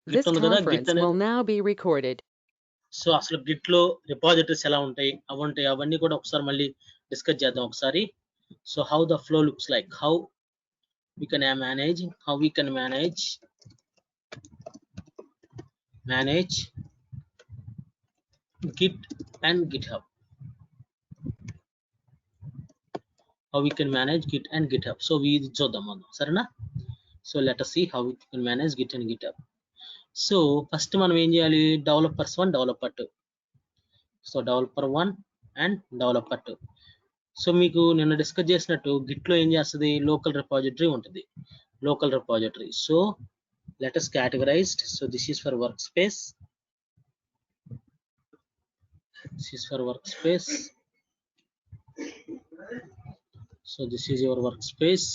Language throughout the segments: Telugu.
This conference will now be recorded. So అసలు గిట్ లో రిపాజిటరీస్ ఎలా ఉంటాయి అవన్నీ కూడా ఒకసారి మళ్ళీ డిస్కస్ చేద్దాం ఒకసారి. So how the flow looks like, how we can manage Git and GitHub. How we can manage Git and GitHub. So we చూద్దాం సరేనా. So let us see how we can manage Git and GitHub. So first మనం ఏం చేయాలి, developers 1 developer 2. So developer 1 and developer 2. So మీకు నిన్న డిస్కస్ చేసినట్టు గిట్ లో ఏం చేస్తుంది, లోకల్ రిపాజిటరీ ఉంటుంది, local repository. So let us categorized. So this is for workspace, so this is your workspace,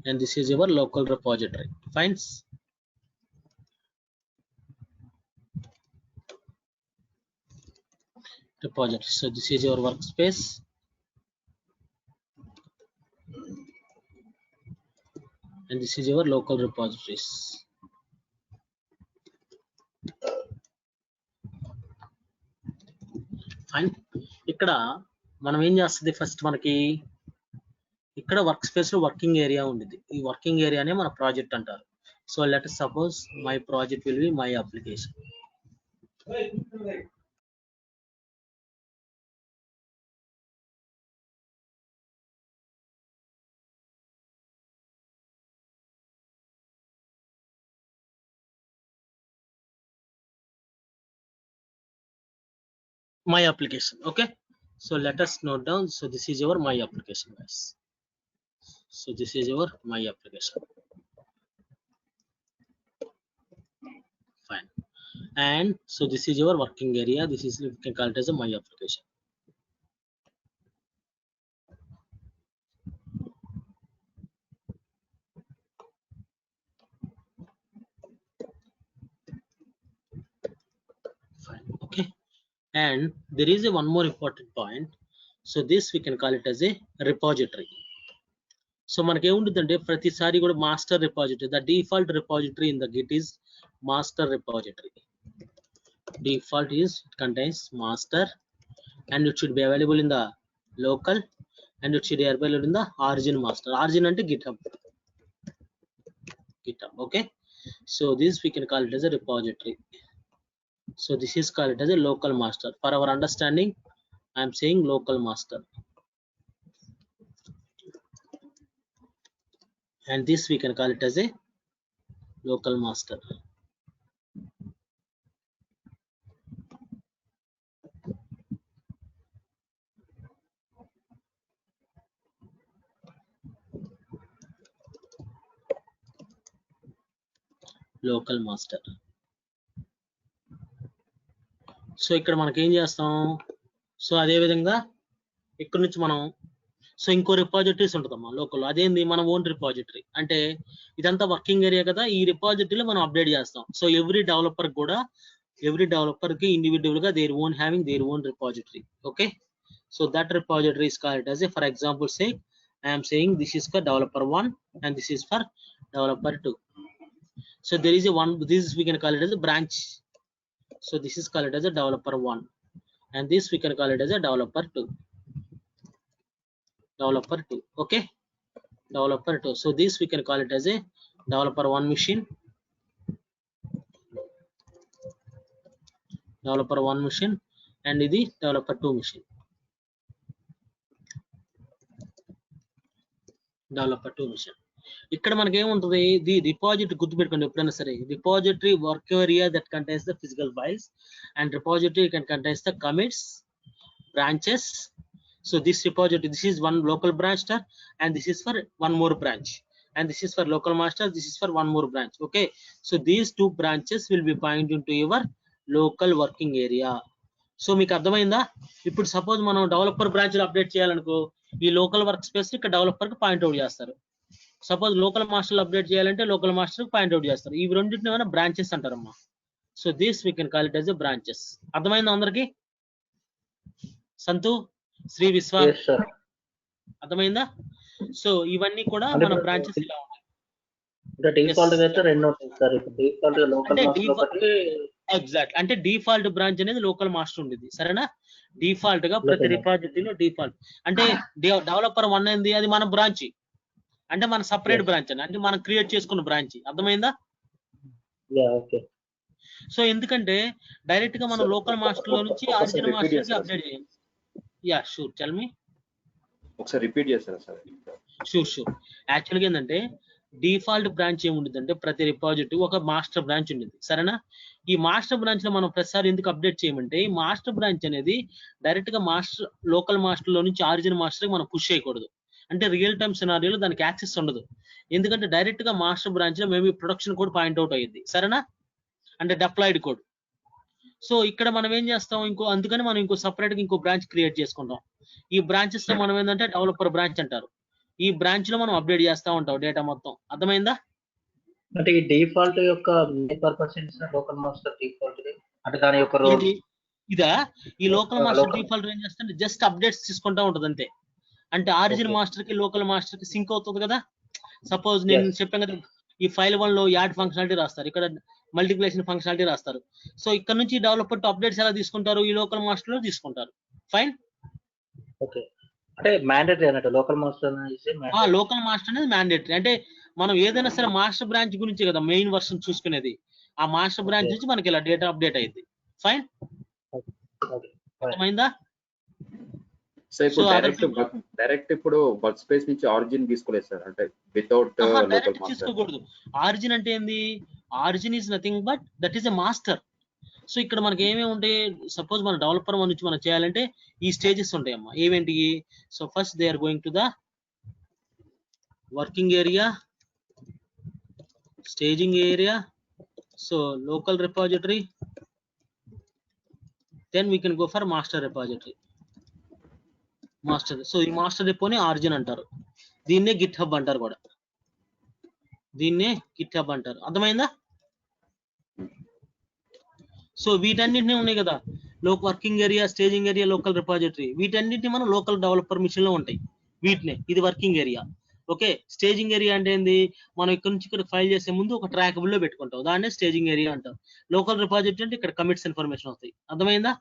and this is your local repository. Fine. Repository. So this is your workspace, and this is your local repositories. Fine. ఇక్కడ మనం ఏం చేస్తుంది, ఫస్ట్ మనకి ఇక్కడ వర్క్ స్పేస్ లో వర్కింగ్ ఏరియా ఉండేది. ఈ వర్కింగ్ ఏరియానే మన ప్రాజెక్ట్ అంటారు. So let suppose my project will be my application. My application. Okay, so let us note down. So this is your my application, guys. So this is your my application. Fine. And so this is your working area. This is, you can call it as a my application. Fine. Okay. And there is a one more important point. So this we can call it as a repository. So మనకి ఏముంటుందంటే ప్రతిసారి కూడా master repository, the default repository in the Git is master repository. Default is, it contains master, and it should be available in the local, and it should be available in the origin master. Origin ante GitHub. Okay. So this we can call it as a repository. So this is called it as a local master. For our understanding, I am saying local master, and this we can call it as a local master. Local master. So ఇక్కడ మనకి ఏం చేస్తాం, సో అదే విధంగా ఇక్కడ నుంచి మనం, సో ఇంకో రిపాజిటరీస్ ఉంటుందమ్మా లోకల్. అదేంది, మన ఓన్ రిపాజిటరీ. అంటే ఇదంతా వర్కింగ్ ఏరియా కదా, ఈ రిపాజిటరీలో మనం అప్డేట్ చేస్తాం. సో ఎవ్రీ డెవలపర్ కి ఇండివిజువల్ గా their own having their own repository. Okay. So that repository is called as a, for example say I am saying this is for developer 1 and this is for developer 2. So there is a one, this we can call it as a branch. So this is called as a developer 1, and this we can call it as a developer 2. Okay, developer 2. So this we can call it as a developer 1 machine, and ఇది developer 2 machine. ఇక్కడ మనకి ఏముంటుంది, ది రిపాజిటరీ గుర్తుపెట్టుకోండి ఎప్పుడైనా సరే. Repository work area that contains the physical files, and repository can contains the commits, branches. So this repository, this is one local branch star, and this is for one more branch, and this is for local master, this is for one more branch. Okay, so these two branches will be pointing to your local working area. So మీకు అర్థమైందా? ఇప్పుడు సపోజ్ మనం డెవలపర్ బ్రాంచ్ లో అప్డేట్ చేయాలనుకో, ఈ లోకల్ వర్క్ స్పేస్ ఇక్కడ డెవలపర్ కి పాయింట్అవుట్ చేస్తారు. సపోజ్ లోకల్ మాస్టర్ అప్డేట్ చేయాలంటే లోకల్ మాస్టర్ కి పాయింట్అవుట్ చేస్తారు. ఈ రెండింటిని ఏమైనా బ్రాంచెస్ అంటారమ్మా. So this we can call it as a branches. అర్థమైందా అందరికి? సంతు, శ్రీ విశ్వ, అర్థమైందా? సో ఇవన్నీ కూడా అంటే మన ఇప్పుడు బ్రాంచెస్ ఇలా ఉంటాయి. అంటే డిఫాల్ట్ గా అయితే రెండు ఉంటాయి సార్. ఇప్పుడు డిఫాల్ట్ లోకల్ అంటే మాస్టర్ ఒకటి, ఎగ్జాక్ట్ అంటే డిఫాల్ట్ బ్రాంచ్ అనేది లోకల్ మాస్టర్ ఉండేది, సరేనా? డిఫాల్ట్ గా ప్రతి Local రిపాజిటరీలో డిఫాల్ట్ అంటే డెవలపర్ 1 అయింది, అది మన బ్రాంచ్, అంటే మన సపరేట్ Yes. బ్రాంచ్ అని, అంటే మనం క్రియేట్ చేసుకున్న బ్రాంచ్. అర్థమైందా? ఓకే. సో ఎందుకంటే డైరెక్ట్ గా మనం Sir, లోకల్ మాస్టర్ లో నుంచి ఒకసారి ఆరిజినల్ repeat మాస్టర్ కి చేస్తారా అప్డేట్ చేయాలి. Yeah sure, tell me. ఒకసారి రిపీట్ చేస్తారా సార్? షూర్. యాక్చువల్గా ఏంటంటే డిఫాల్ట్ బ్రాంచ్ ఏముంటుంది, ప్రతి రిపాజిటరీ ఒక మాస్టర్ బ్రాంచ్ ఉంటుంది, సరేనా? ఈ మాస్టర్ బ్రాంచ్ లో మనం ప్రతిసారి ఎందుకు అప్డేట్ చేయమంటే, ఈ మాస్టర్ బ్రాంచ్ అనేది డైరెక్ట్ గా మాస్టర్ లోకల్ మాస్టర్ లో నుంచి ఆరిజినల్ మాస్టర్ మనం పుష్ చేయకూడదు. అంటే రియల్ టైమ్ సినారియోలో దానికి యాక్సెస్ ఉండదు. ఎందుకంటే డైరెక్ట్ గా మాస్టర్ బ్రాంచ్ లో మేము ప్రొడక్షన్ కోడ్ పాయింట్ అవుట్ అయ్యింది, సరేనా? అంటే డిప్లాయిడ్ కోడ్. సో ఇక్కడ మనం ఏం చేస్తాం, అందుకని మనం ఇంకో సపరేట్ గా ఇంకో బ్రాంచ్ క్రియేట్ చేసుకుంటాం. ఈ బ్రాంచెస్ లో మనం ఏంటంటే డెవలపర్ బ్రాంచ్ అంటారు. ఈ బ్రాంచ్ లో మనం అప్డేట్ చేస్తా ఉంటాం డేటా మొత్తం. అర్థమైందా? అంటే ఈ డిఫాల్ట్ యొక్క మెయిన్ పర్పస్ ఏంటి సార్? లోకల్ మాస్టర్ డిఫాల్ట్ అంటే దాని యొక్క రోల్ ఇదా? ఈ లోకల్ మాస్టర్ డిఫాల్ట్ ఏం చేస్తే జస్ట్ అప్డేట్స్ తీసుకుంటా ఉంటది అంతే. అంటే ఆరిజినల్ మాస్టర్ కి లోకల్ మాస్టర్ కి సింక్ అవుతుంది కదా. సపోజ్ నేను చెప్పాను కదా, ఈ ఫైల్ 1 లో యాడ్ ఫంక్షనాలిటీ రాస్తారు, ఇక్కడ మల్టిప్లికేషన్ ఫంక్షనాలిటీ రాస్తారు. సో ఇక్కడ నుంచి డెవలపర్ అప్డేట్స్ ఎలా తీసుకుంటారు, ఈ లోకల్ మాస్టర్ లో తీసుకుంటారు. ఫైన్. ఓకే. అంటే మ్యాండేటరీ అన్నట్టు లోకల్ మాస్టర్ లోకల్ మాస్టర్ అనేది మ్యాండేటరీ. అంటే మనం ఏదైనా సరే మాస్టర్ బ్రాంచ్ గురించి కదా మెయిన్ వర్షన్ చూసుకునేది. ఆ మాస్టర్ బ్రాంచ్ నుంచి మనకి ఇలా డేటా అప్డేట్ అయ్యింది. ఫైన్. అర్థమైందా? సో ఇప్పుడు డైరెక్ట్ ఇప్పుడు వర్క్ స్పేస్ నుంచి ఆరిజిన్ తీసుకోలేదు సార్, అంటే వితౌట్ లోకల్ మాస్టర్ తీసుకోకూడదు. ఆరిజిన్ అంటే ఏంది? Origin is nothing but that is a master. So ఇక్కడ మనకి ఏమేమి ఉంటాయి, సపోజ్ మన డెవలపర్ నుంచి మనం చేయాలంటే ఈ స్టేజెస్ ఉంటాయమ్మా. ఏమేంటి? So first they are going to the working area, staging area, so local repository, then we can go for master repository. Master. So ఈ మాస్టర్ రిపోని ఆరిజిన్ అంటారు. దీన్నే గిట్ హబ్ అంటారు కూడా. దీన్నే గిట్ హబ్ అంటారు. అర్థమైందా? సో వీటన్నిటిని ఉన్నాయి కదా, working area, staging area, local repository, వీటన్నిటిని మనం లోకల్ డెవలపర్ మిషన్ లో ఉంటాయి. వీటినే ఇది working area. Okay. Staging area అంటే ఏంది, మనం ఇక్కడ నుంచి ఇక్కడ ఫైల్ చేసే ముందు ఒక ట్రాకబుల్ లో పెట్టుకుంటాం, దాన్నే స్టేజింగ్ ఏరియా అంటాం. లోకల్ రిపాజిటరీ అంటే ఇక్కడ కమిట్స్ ఇన్ఫర్మేషన్ వస్తాయి. అర్థమైందా?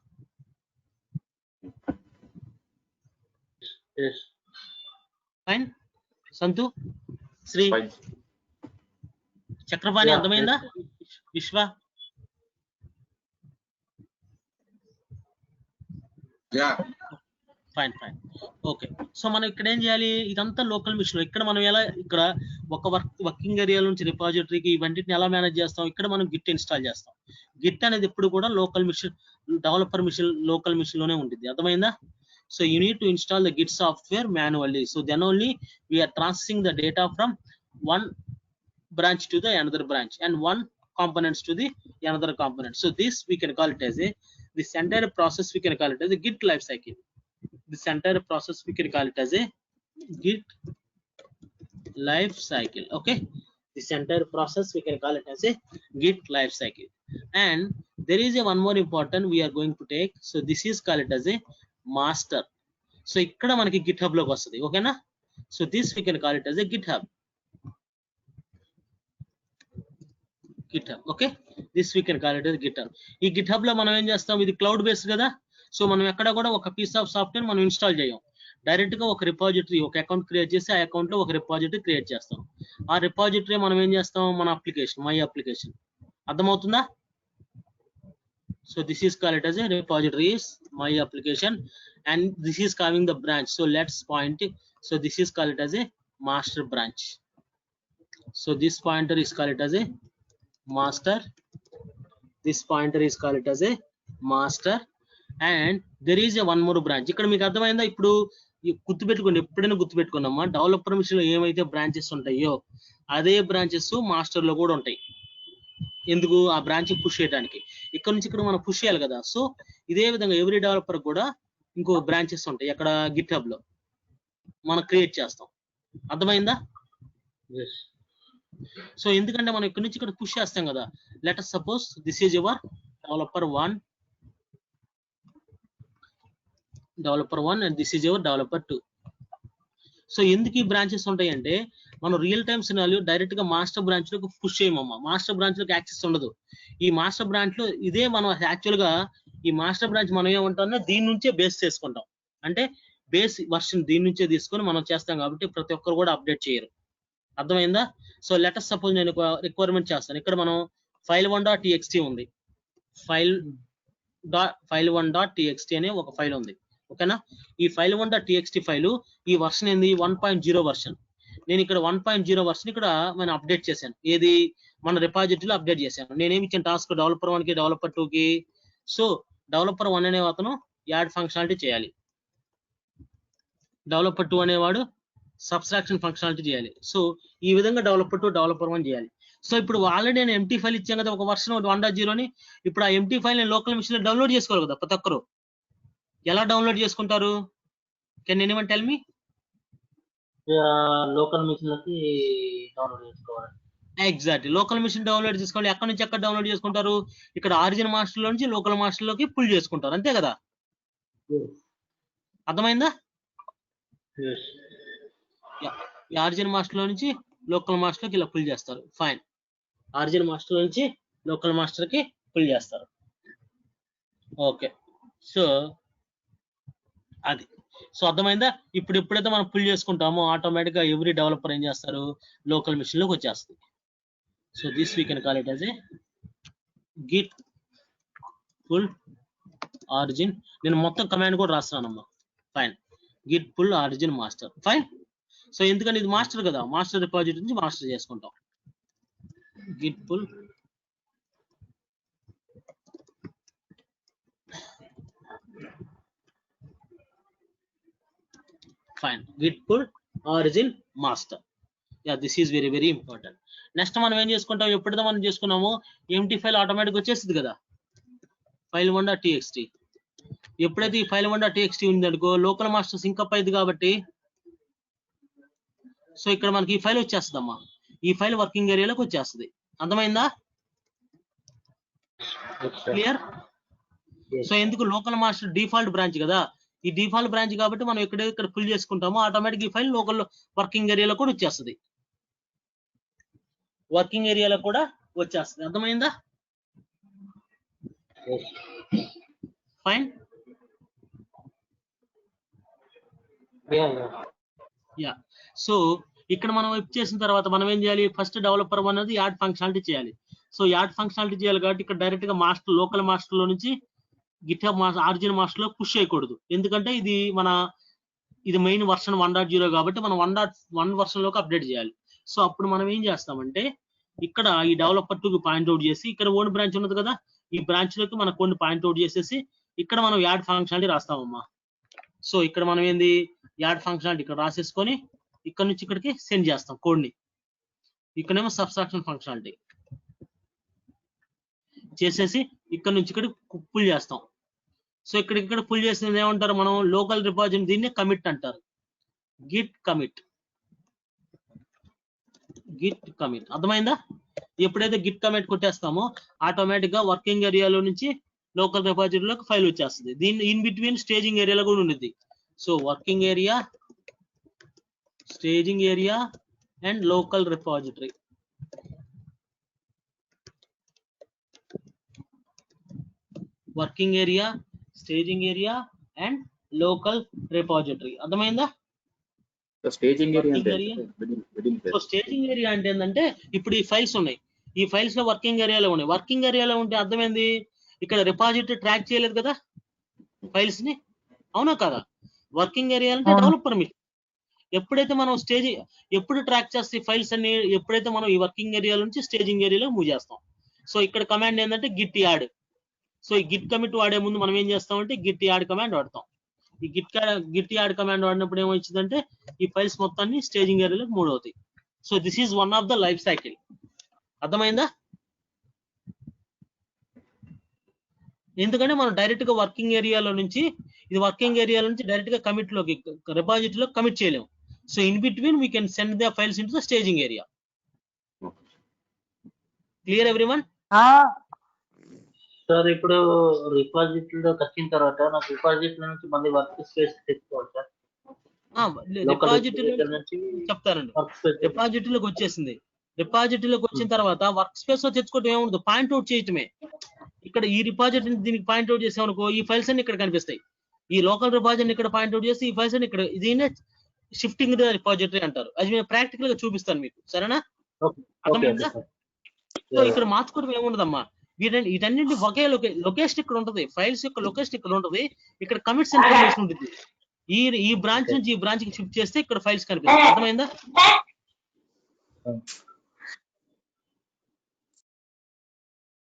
ఫైన్. సంతు, శ్రీ, చక్రపాణి, అర్థమైందా? విశ్వ, ఫైన్. ఓకే. సో మనం ఇక్కడ ఏం చేయాలి, ఇదంతా లోకల్ మిషన్. ఇక్కడ మనం ఎలా, ఇక్కడ ఒక వర్కింగ్ ఏరియా నుంచి రిపాజిటరీకి ఇవన్నిటిని ఎలా మేనేజ్ చేస్తాం, ఇక్కడ మనం గిట్ ఇన్స్టాల్ చేస్తాం. గిట్ అనేది ఎప్పుడు కూడా local machine, developer machine, local machine లోనే ఉంటుంది. అర్థమైందా? So you need to install the Git software manually. So then only we are transferring the data from one branch to the another branch and one components to the another component. So this we can call it as this entire process we can call it as a Git life cycle. This entire process we can call it as a Git life cycle. Okay. This entire process we can call it as a Git life cycle. And there is one more important we are going to take. So this is called it as a master. So ఇక్కడ మనకి గిట్ హబ్ లోకి వస్తుంది. ఓకేనా? So this we can call it as a GitHub. Okay. This we can call it as GitHub. ఈ GitHub లో మనం ఏం చేస్తాం, ఇది క్లౌడ్ బేస్డ్ కదా. సో మనం ఎక్కడ కూడా ఒక పీస్ ఆఫ్ సాఫ్ట్వేర్ మనం ఇన్స్టాల్ చేయం. డైరెక్ట్ గా ఒక రిపాజిటరీ, ఒక అకౌంట్ క్రియేట్ చేసి ఆ అకౌంట్ లో ఒక రిపాజిటరీ క్రియేట్ చేస్తాం. ఆ రిపాజిటరీ మనం ఏం చేస్తాం, మన అప్లికేషన్, మై అప్లికేషన్. అర్థమవుతుందా? So this is called it as a repository is my application, and this is coming the branch. So let's point it. So this is called it as a master branch. So this pointer is called it as a master. This pointer is called it as a master, and there is a one more branch. ఇక్కడ మీకు అర్థమైందా? ఇప్పుడు గుర్తుపెట్టుకోండి, ఎప్పుడైనా గుర్తుపెట్టుకున్నామా, డెవలపర్ మిషన్ లో ఏమైతే బ్రాంచెస్ ఉంటాయో అదే బ్రాంచెస్ మాస్టర్ లో కూడా ఉంటాయి. ఎందుకు? ఆ బ్రాంచ్ పుష్ చేయడానికి. ఇక్కడ నుంచి ఇక్కడ మనం పుష్ చేయాలి కదా. సో ఇదే విధంగా ఎవ్రీ డెవలపర్ కూడా ఇంకో బ్రాంచెస్ ఉంటాయి అక్కడ గిట్ హబ్ లో మనం క్రియేట్ చేస్తాం. అర్థమైందా? సో ఎందుకంటే మనం ఇక్కడ నుంచి ఇక్కడ పుష్ చేస్తాం కదా. Let us suppose this is your developer 1 and this is your developer 2. So ఎందుకు ఈ బ్రాంచెస్ ఉంటాయి అంటే మనం రియల్ టైమ్ సినారియో డైరెక్ట్ గా మాస్టర్ బ్రాంచ్ లోకి పుష్ చేయమమ్మా. మాస్టర్ బ్రాంచ్ లోకి యాక్సెస్ ఉండదు. ఈ మాస్టర్ బ్రాంచ్ లో ఇదే మనం యాక్చువల్ గా ఈ మాస్టర్ బ్రాంచ్ మనం ఏమంటామో దీని నుంచే బేస్ చేసుకుంటాం. అంటే బేస్ వర్షన్ దీని నుంచే తీసుకొని మనం చేస్తాం కాబట్టి ప్రతి ఒక్కరు కూడా అప్డేట్ చేయరు. అర్థమైందా? సో లెటస్ సపోజ్ నేను రిక్వైర్మెంట్ చేస్తాను. ఇక్కడ మనం file1.txt ఉంది. file1.txt అనే ఒక ఫైల్ ఉంది. ఓకేనా? ఈ file1.txt ఫైలు ఈ వర్షన్ ఏంది 1.0 వర్షన్. నేను ఇక్కడ 1.0 వర్షన్ ఇక్కడ మనం అప్డేట్ చేశాను. ఏది మన రిపాజిటరీలో అప్డేట్ చేశాను. నేనేమి ఇచ్చాను టాస్క్ డెవలపర్ 1 కి డెవలపర్ 2 కి. సో డెవలపర్ 1 అనే అతను యాడ్ ఫంక్షనాలిటీ చేయాలి. డెవలపర్ 2 అనేవాడు సబ్స్ట్రాక్షన్ ఫంక్షనాలిటీ చేయాలి. సో ఈ విధంగా డెవలపర్ 2 డెవలపర్ 1 చేయాలి. సో ఇప్పుడు ఆల్రెడీ నేను ఎంటీ ఫైల్ ఇచ్చాను కదా ఒక వర్షన్ 1.0 ని. ఇప్పుడు ఆ ఎంటీ ఫైల్ నేను లోకల్ మిషన్ లో డౌన్లోడ్ చేసుకోవాలి కదా ప్రతి ఒక్కరు. ఎలా డౌన్లోడ్ చేసుకుంటారు? Can anyone tell me? Local machine లకి డౌన్లోడ్ చేసుకోవాలి. ఎగ్జాక్ట్లీ లోకల్ మిషన్ డౌన్లోడ్ చేసుకోవాలి. ఎక్కడి నుంచి ఎక్కడ డౌన్లోడ్ చేసుకుంటారు? ఇక్కడ ఆరిజిన్ మాస్టర్ లో నుంచి లోకల్ మాస్టర్ లోకి పుల్ చేసుకుంటారు. అంతే కదా? అర్థమైందా? ఈ ఆరిజిన్ మాస్టర్ లో నుంచి లోకల్ మాస్టర్ కి ఇలా పుల్ చేస్తారు. ఫైన్. ఆరిజిన్ మాస్టర్ నుంచి లోకల్ మాస్టర్ కి పుల్ చేస్తారు. ఓకే. సో అది. సో అర్థమైందా? ఇప్పుడు ఎప్పుడైతే మనం పుల్ చేసుకుంటామో ఆటోమేటిక్ గా ఎవ్రీ డెవలపర్ ఏం చేస్తారు? లోకల్ మిషన్ లోకి వచ్చేస్తుంది. So this we can call it as a git pull origin. నేను మొత్తం కమాండ్ కూడా రాస్తున్నానమ్మా. Fine. Git pull origin master. Fine. So ఎందుకంటే ఇది మాస్టర్ కదా, మాస్టర్ రిపాజిటరీ నుంచి మాస్టర్ చేసుకుంటాం. Git pull fine. Git pull origin master. Yeah this is very very important. Next మనం ఏం చేసుకుంటాం? ఎప్పుడైతే మనం చేసుకున్నామో ఎంటీ ఫైల్ ఆటోమేటిక్ వచ్చేస్తుంది కదా file1.txt. ఎప్పుడైతే ఈ file1.txt ఉందనుకో లోకల్ మాస్టర్ సింకప్ అయింది కాబట్టి సో ఇక్కడ మనకి ఈ ఫైల్ వచ్చేస్తుంది అమ్మా. ఈ ఫైల్ వర్కింగ్ ఏరియాలోకి వచ్చేస్తుంది. అర్థమైందా? క్లియర్? సో ఎందుకు లోకల్ మాస్టర్ డిఫాల్ట్ బ్రాంచ్ కదా, ఈ డిఫాల్ట్ బ్రాంచ్ కాబట్టి మనం ఇక్కడ ఫుల్ చేసుకుంటామో ఆటోమేటిక్ ఈ ఫైల్ లోకల్ వర్కింగ్ ఏరియాలో కూడా వచ్చేస్తుంది. వర్కింగ్ ఏరియాలో కూడా వచ్చేస్తుంది. అర్థమైందా? ఫైన్. యా. సో ఇక్కడ మనం చేసిన తర్వాత మనం ఏం చేయాలి? ఫస్ట్ డెవలపర్ అనేది యాడ్ ఫంక్షనాలిటీ చేయాలి. సో యాడ్ ఫంక్షనాలిటీ చేయాలి కాబట్టి ఇక్కడ డైరెక్ట్ గా మాస్టర్ లోకల్ మాస్టర్ లో నుంచి గిట్హబ్ ఆరిజిన్ మాస్టర్ లో పుష్ చేయకూడదు. ఎందుకంటే ఇది మెయిన్ వర్షన్ 1.0 కాబట్టి మనం 1.1 వర్షన్ లోకి అప్డేట్ చేయాలి. సో అప్పుడు మనం ఏం చేస్తామంటే ఇక్కడ ఈ డెవలపర్ 2 కి పాయింట్అవుట్ చేసి ఇక్కడ ఓన్ బ్రాంచ్ ఉన్నది కదా, ఈ బ్రాంచ్ లోకి మనం కొన్ని పాయింట్అవుట్ చేసేసి ఇక్కడ మనం యాడ్ ఫంక్షనాలిటీ రాస్తామమ్మా. సో ఇక్కడ మనం ఏంది యాడ్ ఫంక్షనాలిటీ ఇక్కడ రాసేసుకొని ఇక్కడ నుంచి ఇక్కడికి సెండ్ చేస్తాం కోడ్ ని. ఇక్కడేమో సబ్స్ట్రాక్షన్ ఫంక్షనాలిటీ చేసేసి ఇక్కడ నుంచి ఇక్కడ పుల్ చేస్తాం. సో ఇక్కడ పుల్ చేసినది ఏమంటారు మనం? Local repository. దీన్ని కమిట్ అంటారు. Git commit. Git commit. అర్థమైందా? ఎప్పుడైతే గిట్ కమిట్ కొట్టేస్తామో ఆటోమేటిక్ గా వర్కింగ్ ఏరియాలో నుంచి లోకల్ రిపాజిటరీలోకి ఫైల్ వచ్చేస్తుంది. దీన్ని ఇన్ బిట్వీన్ స్టేజింగ్ ఏరియాలో కూడా ఉంటుంది. So working area, staging area and local repository. Working area, staging area and local repository. అర్థమైందా? స్టేజింగ్ సో స్టేజింగ్ ఏరియా అంటే ఏంటంటే ఇప్పుడు ఈ ఫైల్స్ ఉన్నాయి. ఈ ఫైల్స్ లో వర్కింగ్ ఏరియాలో ఉన్నాయి. వర్కింగ్ ఏరియాలో ఉంటే అర్థమైంది ఇక్కడ రిపాజిటరీ ట్రాక్ చేయలేదు కదా ఫైల్స్ ని, అవునా కదా? వర్కింగ్ ఏరియా అంటే డెవలపర్ మిషన్. ఎప్పుడైతే మనం ఎప్పుడు ట్రాక్ చేస్తే ఫైల్స్ అన్ని ఎప్పుడైతే మనం ఈ వర్కింగ్ ఏరియా నుంచి స్టేజింగ్ ఏరియాలో మూవ్ చేస్తాం. సో ఇక్కడ కమాండ్ ఏంటంటే గిట్ యాడ్. సో ఈ గిట్ కమిట్ వాడే ముందు మనం ఏం చేస్తామంటే గిట్ యాడ్ కమాండ్ వాడతాం. ఈ గిట్ యాడ్ కమాండ్ వాడినప్పుడు ఏమొచ్చిందంటే ఈ ఫైల్స్ మొత్తాన్ని స్టేజింగ్ ఏరియాలోకి మూవ్ అవుతాయి. So this is one of the life cycle. అర్థమైందా? ఎందుకంటే మనం డైరెక్ట్ గా వర్కింగ్ ఏరియాలో నుంచి డైరెక్ట్ గా కమిట్ లోకి రిపాజిటరీలో కమిట్ చేయలేము. So in between we can send the files in to the staging area. Clear everyone? Sir ఇప్పుడు రిపాజిటరీలోకి వచ్చిన తర్వాత నాకు రిపాజిటరీ నుంచి మళ్ళీ వర్క్ స్పేస్ తెచ్చుకోవాలి సార్? రిపాజిటరీ చెప్తానండి. రిపాజిటరీలోకి వచ్చేసింది. రిపాజిటరీలోకి వచ్చిన తర్వాత వర్క్ స్పేస్ లో తెచ్చుకోవడం ఏముండదు, పాయింట్ అవుట్ చేయటమే. ఇక్కడ ఈ రిపాజిటరీ దీనికి పాయింట్ అవుట్ చేసామనుకో, ఈ ఫైల్స్ అన్ని ఇక్కడ కనిపిస్తాయి. ఈ లోకల్ రిపాజిటరీ ఇక్కడ పాయింట్ అవుట్ చేసి ఈ ఫైల్స్ అన్ని ఇక్కడ, దీన్నే షిఫ్టింగ్ రిపాజిటరీ అంటారు. అది నేను ప్రాక్టికల్ గా చూపిస్తాను మీకు, సరేనా? అర్థమైందా? సో ఇక్కడ మార్చుకోవడం ఏముండదమ్మా, వీటన్నింటి ఒకే లొకేషన్ ఇక్కడ ఉంటుంది, ఫైల్స్ యొక్క లొకేషన్ ఇక్కడ ఉంటుంది, ఇక్కడ కమిట్స్ ఇన్ఫర్మేషన్ ఉంటుంది. ఈ బ్రాంచ్ నుంచి ఈ బ్రాంచ్ కి షిఫ్ట్ చేస్తే ఇక్కడ ఫైల్స్ కనిపిస్తాయి. అర్థమైందా?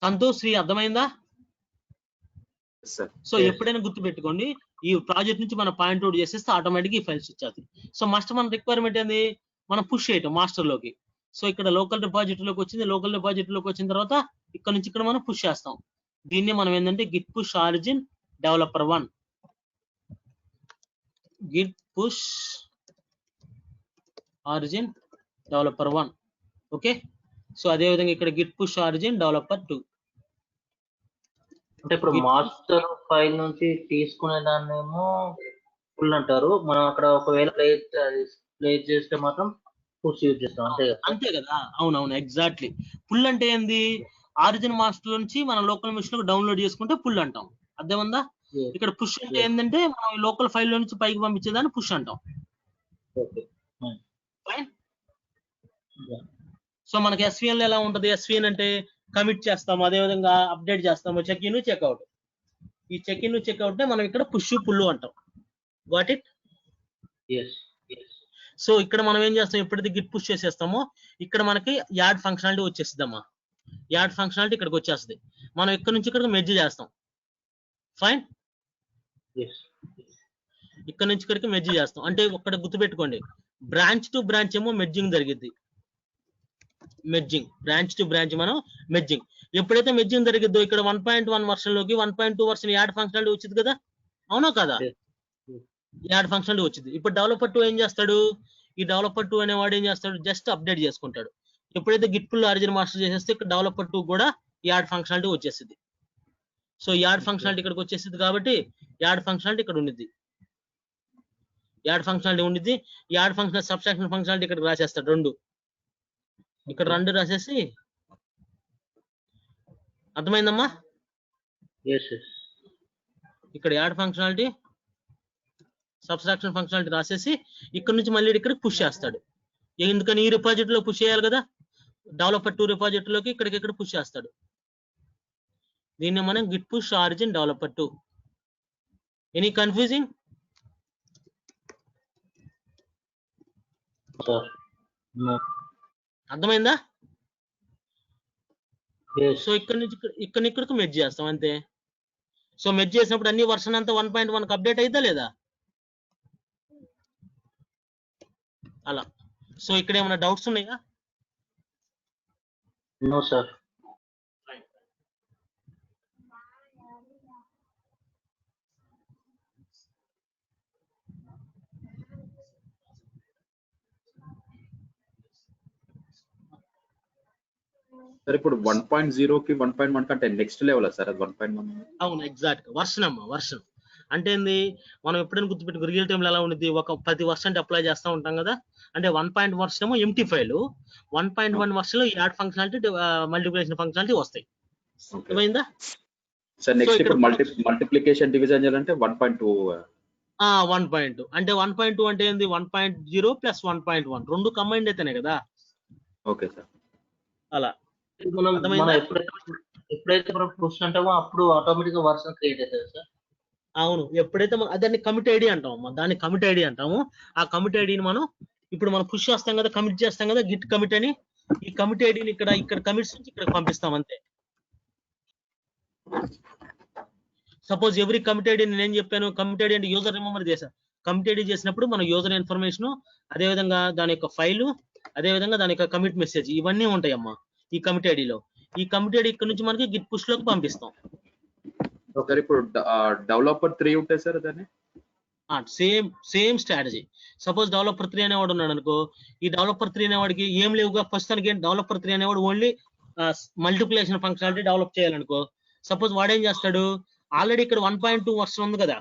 సంతోష్ శ్రీ, అర్థమైందా? సో ఎప్పుడైనా గుర్తు పెట్టుకోండి, ఈ ప్రాజెక్ట్ నుంచి మనం పాయింట్ అవుట్ చేసేస్తే ఆటోమేటిక్ ఈ ఫైల్స్ వచ్చేది. సో మస్ట్ మన రిక్వైర్మెంట్ ఏంది, మనం పుష్ చేయటం మాస్టర్ లోకి. సో ఇక్కడ లోకల్ రిపాజిటరీలోకి వచ్చింది, లోకల్ రిపాజిటరీలోకి వచ్చిన తర్వాత ఇక్కడ నుంచి ఇక్కడ మనం పుష్ చేస్తాం. దీన్ని మనం ఏంటంటే Git push origin developer 1, Git push origin developer 1. Okay, so అదే విధంగా ఇక్కడ గిట్ పుష్ ఆరిజిన్ డెవలపర్ 2. అంటే ఇప్పుడు మాస్టర్ ఫైల్ నుంచి తీసుకునే దాన్నేమో ఫుల్ అంటారు, మనం అక్కడ ఒకవేళ ప్లే చేస్తే మాత్రం పుష్ యూజ్ చేస్తాం, అంతే కదా? అవునవును, ఎగ్జాక్ట్లీ. ఫుల్ అంటే ఏంది, ఆరిజిన్ మాస్టర్ నుంచి మన లోకల్ మెషిన్ లో డౌన్లోడ్ చేసుకుంటే ఫుల్ అంటాం. అర్థమైందా? ఇక్కడ పుష్ అంటే ఏంటంటే మనం లోకల్ ఫైల్ లో నుంచి పైకి పంపించేదాన్ని పుష్ అంటాం. సో మనకి ఎస్విఎన్ ఎలా ఉంటది, ఎస్విఎన్ అంటే కమిట్ చేస్తాము, అదే విధంగా అప్డేట్ చేస్తాము, చెక్ ఇన్ చెక్అవుట్. ఈ చెక్ ఇన్ చెక్అవుట్ మనం ఇక్కడ పుష్ పుల్ అంటాం. Got it? సో ఇక్కడ మనం ఏం చేస్తాం, ఎప్పుడైతే గిట్ పుష్ చేసేస్తామో ఇక్కడ మనకి యాడ్ ఫంక్షనాలిటీ వచ్చేస్తుందమ్మా. యాడ్ ఫంక్షనాలిటీ ఇక్కడికి వచ్చేస్తుంది, మనం ఇక్కడ నుంచి ఇక్కడికి మెర్జ్ చేస్తాం. ఫైన్, ఇక్కడ నుంచి ఇక్కడికి మెర్జ్ చేస్తాం. అంటే ఒక్కడ గుర్తుపెట్టుకోండి, బ్రాంచ్ టు బ్రాంచ్ ఏమో మెర్జింగ్ జరిగింది, మెర్జింగ్ బ్రాంచ్ టు బ్రాంచ్ మనం మెర్జింగ్. ఎప్పుడైతే మెర్జింగ్ జరిగిద్దో ఇక్కడ 1.1 వర్షన్ లోకి 1.2 వర్షన్ యాడ్ ఫంక్షనాలిటీ వచ్చింది కదా, అవునా కదా? యాడ్ ఫంక్షనాలిటీ వచ్చింది. ఇప్పుడు డెవలపర్ 2 ఏం చేస్తాడు, ఈ డెవలపర్ 2 అనేవాడు ఏం చేస్తాడు, జస్ట్ అప్డేట్ చేసుకుంటాడు. ఎప్పుడైతే గిట్ పుల్ ఆరిజిన్ మాస్టర్ చేసేస్తే ఇక్కడ డెవలపర్ 2 కూడా యాడ్ ఫంక్షనాలిటీ వచ్చేసింది. సో యాడ్ ఫంక్షనాలిటీ ఇక్కడికి వచ్చేసింది కాబట్టి యాడ్ ఫంక్షనాలిటీ ఇక్కడ ఉండిద్ది, యాడ్ ఫంక్షనాలిటీ ఉండిద్ది. యాడ్ ఫంక్షన్ సబ్స్ట్రాక్షన్ ఫంక్షనాలిటీ ఇక్కడికి రాసేస్తాడు 2, ఇక్కడ 2 రాసేసి. అర్థమైందమ్మా? ఇక్కడ యాడ్ ఫంక్షనాలిటీ సబ్స్ట్రాక్షన్ ఫంక్షనాలిటీ రాసేసి ఇక్కడ నుంచి మళ్ళీ ఇక్కడికి పుష్ చేస్తాడు. ఎందుకని ఈ రిపాజిటరీలో పుష్ చేయాలి కదా, డెవలపర్ 2 రిపాజిటరీలోకి ఇక్కడికి ఇక్కడ పుష్ చేస్తాడు. దీన్ని మనం Git push origin developer 2. Any confusing? అర్థమైందా? సో ఇక్కడ నుంచి ఇక్కడికి మెర్జ్ చేస్తాం అంతే. సో మెర్జ్ చేసినప్పుడు అన్ని వర్షన్ అంతా 1.1 అప్డేట్ అయితా లేదా అలా. సో ఇక్కడ ఏమైనా డౌట్స్ ఉన్నాయా? No sir. సార్ ఇప్పుడు 1.0 కి 1.1 కంటే నెక్స్ట్ లెవెల్ సార్ అది 1.1? అవును, ఎగ్జాక్ట్ వర్షన్ అమ్మా. వర్షన్ అంటే ఏంది, మనం ఎప్పుడైనా గుర్తుపెట్టుకో, రియల్ టైమ్ లో ఎలా ఉంటుంది, ఒక 10 వర్షన్ అప్లై చేస్తూ ఉంటాం కదా. అంటే 1.1 వర్షన్ ఏమో ఎంటీ ఫైల్, 1.1 వర్షన్ లో యాడ్ ఫంక్షనాలిటీ మల్టిప్లికేషన్ ఫంక్షనాలిటీ వస్తాయి. అర్థమైందా సార్? నెక్స్ట్ ఇప్పుడు మల్టిప్లికేషన్ డివిజన్ చేయాలంటే 1.2. 1.2 అంటే 1.2 అంటే ఏంది, 1.0 ప్లస్ 1.1 రెండు కంబైన్డ్ అయితేనే కదా. ఓకే సార్, అలా. మనం ఎప్పుడైతే మనం పుష్ అంటామో అప్పుడు ఆటోమేటిక్ గా వర్షన్ క్రియేట్ అవుతుంది సార్. అవును, ఎప్పుడైతే దాన్ని కమిట్ ఐడి అంటాము, దాన్ని కమిట్ ఐడి అంటాము. ఆ కమిట్ ఐడిని మనం ఇప్పుడు మనం పుష్ చేస్తాం కదా, కమిట్ చేస్తాం కదా, గిట్ కమిట్ అని. ఈ కమిట్ ఐడిని ఇక్కడ కమిట్స్ నుంచి ఇక్కడ పంపిస్తాం అంతే. సపోజ్ ఎవరి కమిట్ ఐడి నేను చెప్పాను, కమిట్ ఐడి అంటే యూజర్ రిమెంబర్ చేశాను. కమిట్ ఐడి చేసినప్పుడు మన యూజర్ ఇన్ఫర్మేషన్, అదే విధంగా దాని యొక్క ఫైలు, అదే విధంగా దాని యొక్క కమిట్ మెసేజ్, ఇవన్నీ ఉంటాయమ్మా ఈ కమిట్ ఐడిలో. ఈ కమిట్ ఐడి ఇక్కడ నుంచి మనకి గిట్ పుష్ లోకి పంపిస్తాం. సార్ ఇప్పుడు డెవలపర్ 3 ఉంటాయి సార్, దాన్ని సేమ్ స్ట్రాటజీ. సపోజ్ డెవలపర్ 3 అనేవాడు ఉన్నాడు అనుకో, ఈ డెవలపర్ 3 అనేవాడికి ఏం లేవుగా. ఫస్ట్ దానికి డెవలపర్ 3 అనేవాడు ఓన్లీ మల్టిప్లికేషన్ ఫంక్షనాలిటీ డెవలప్ చేయాలనుకో, సపోజ్ వాడేం చేస్తాడు, ఆల్రెడీ ఇక్కడ 1.2 వర్షన్ ఉంది కదా,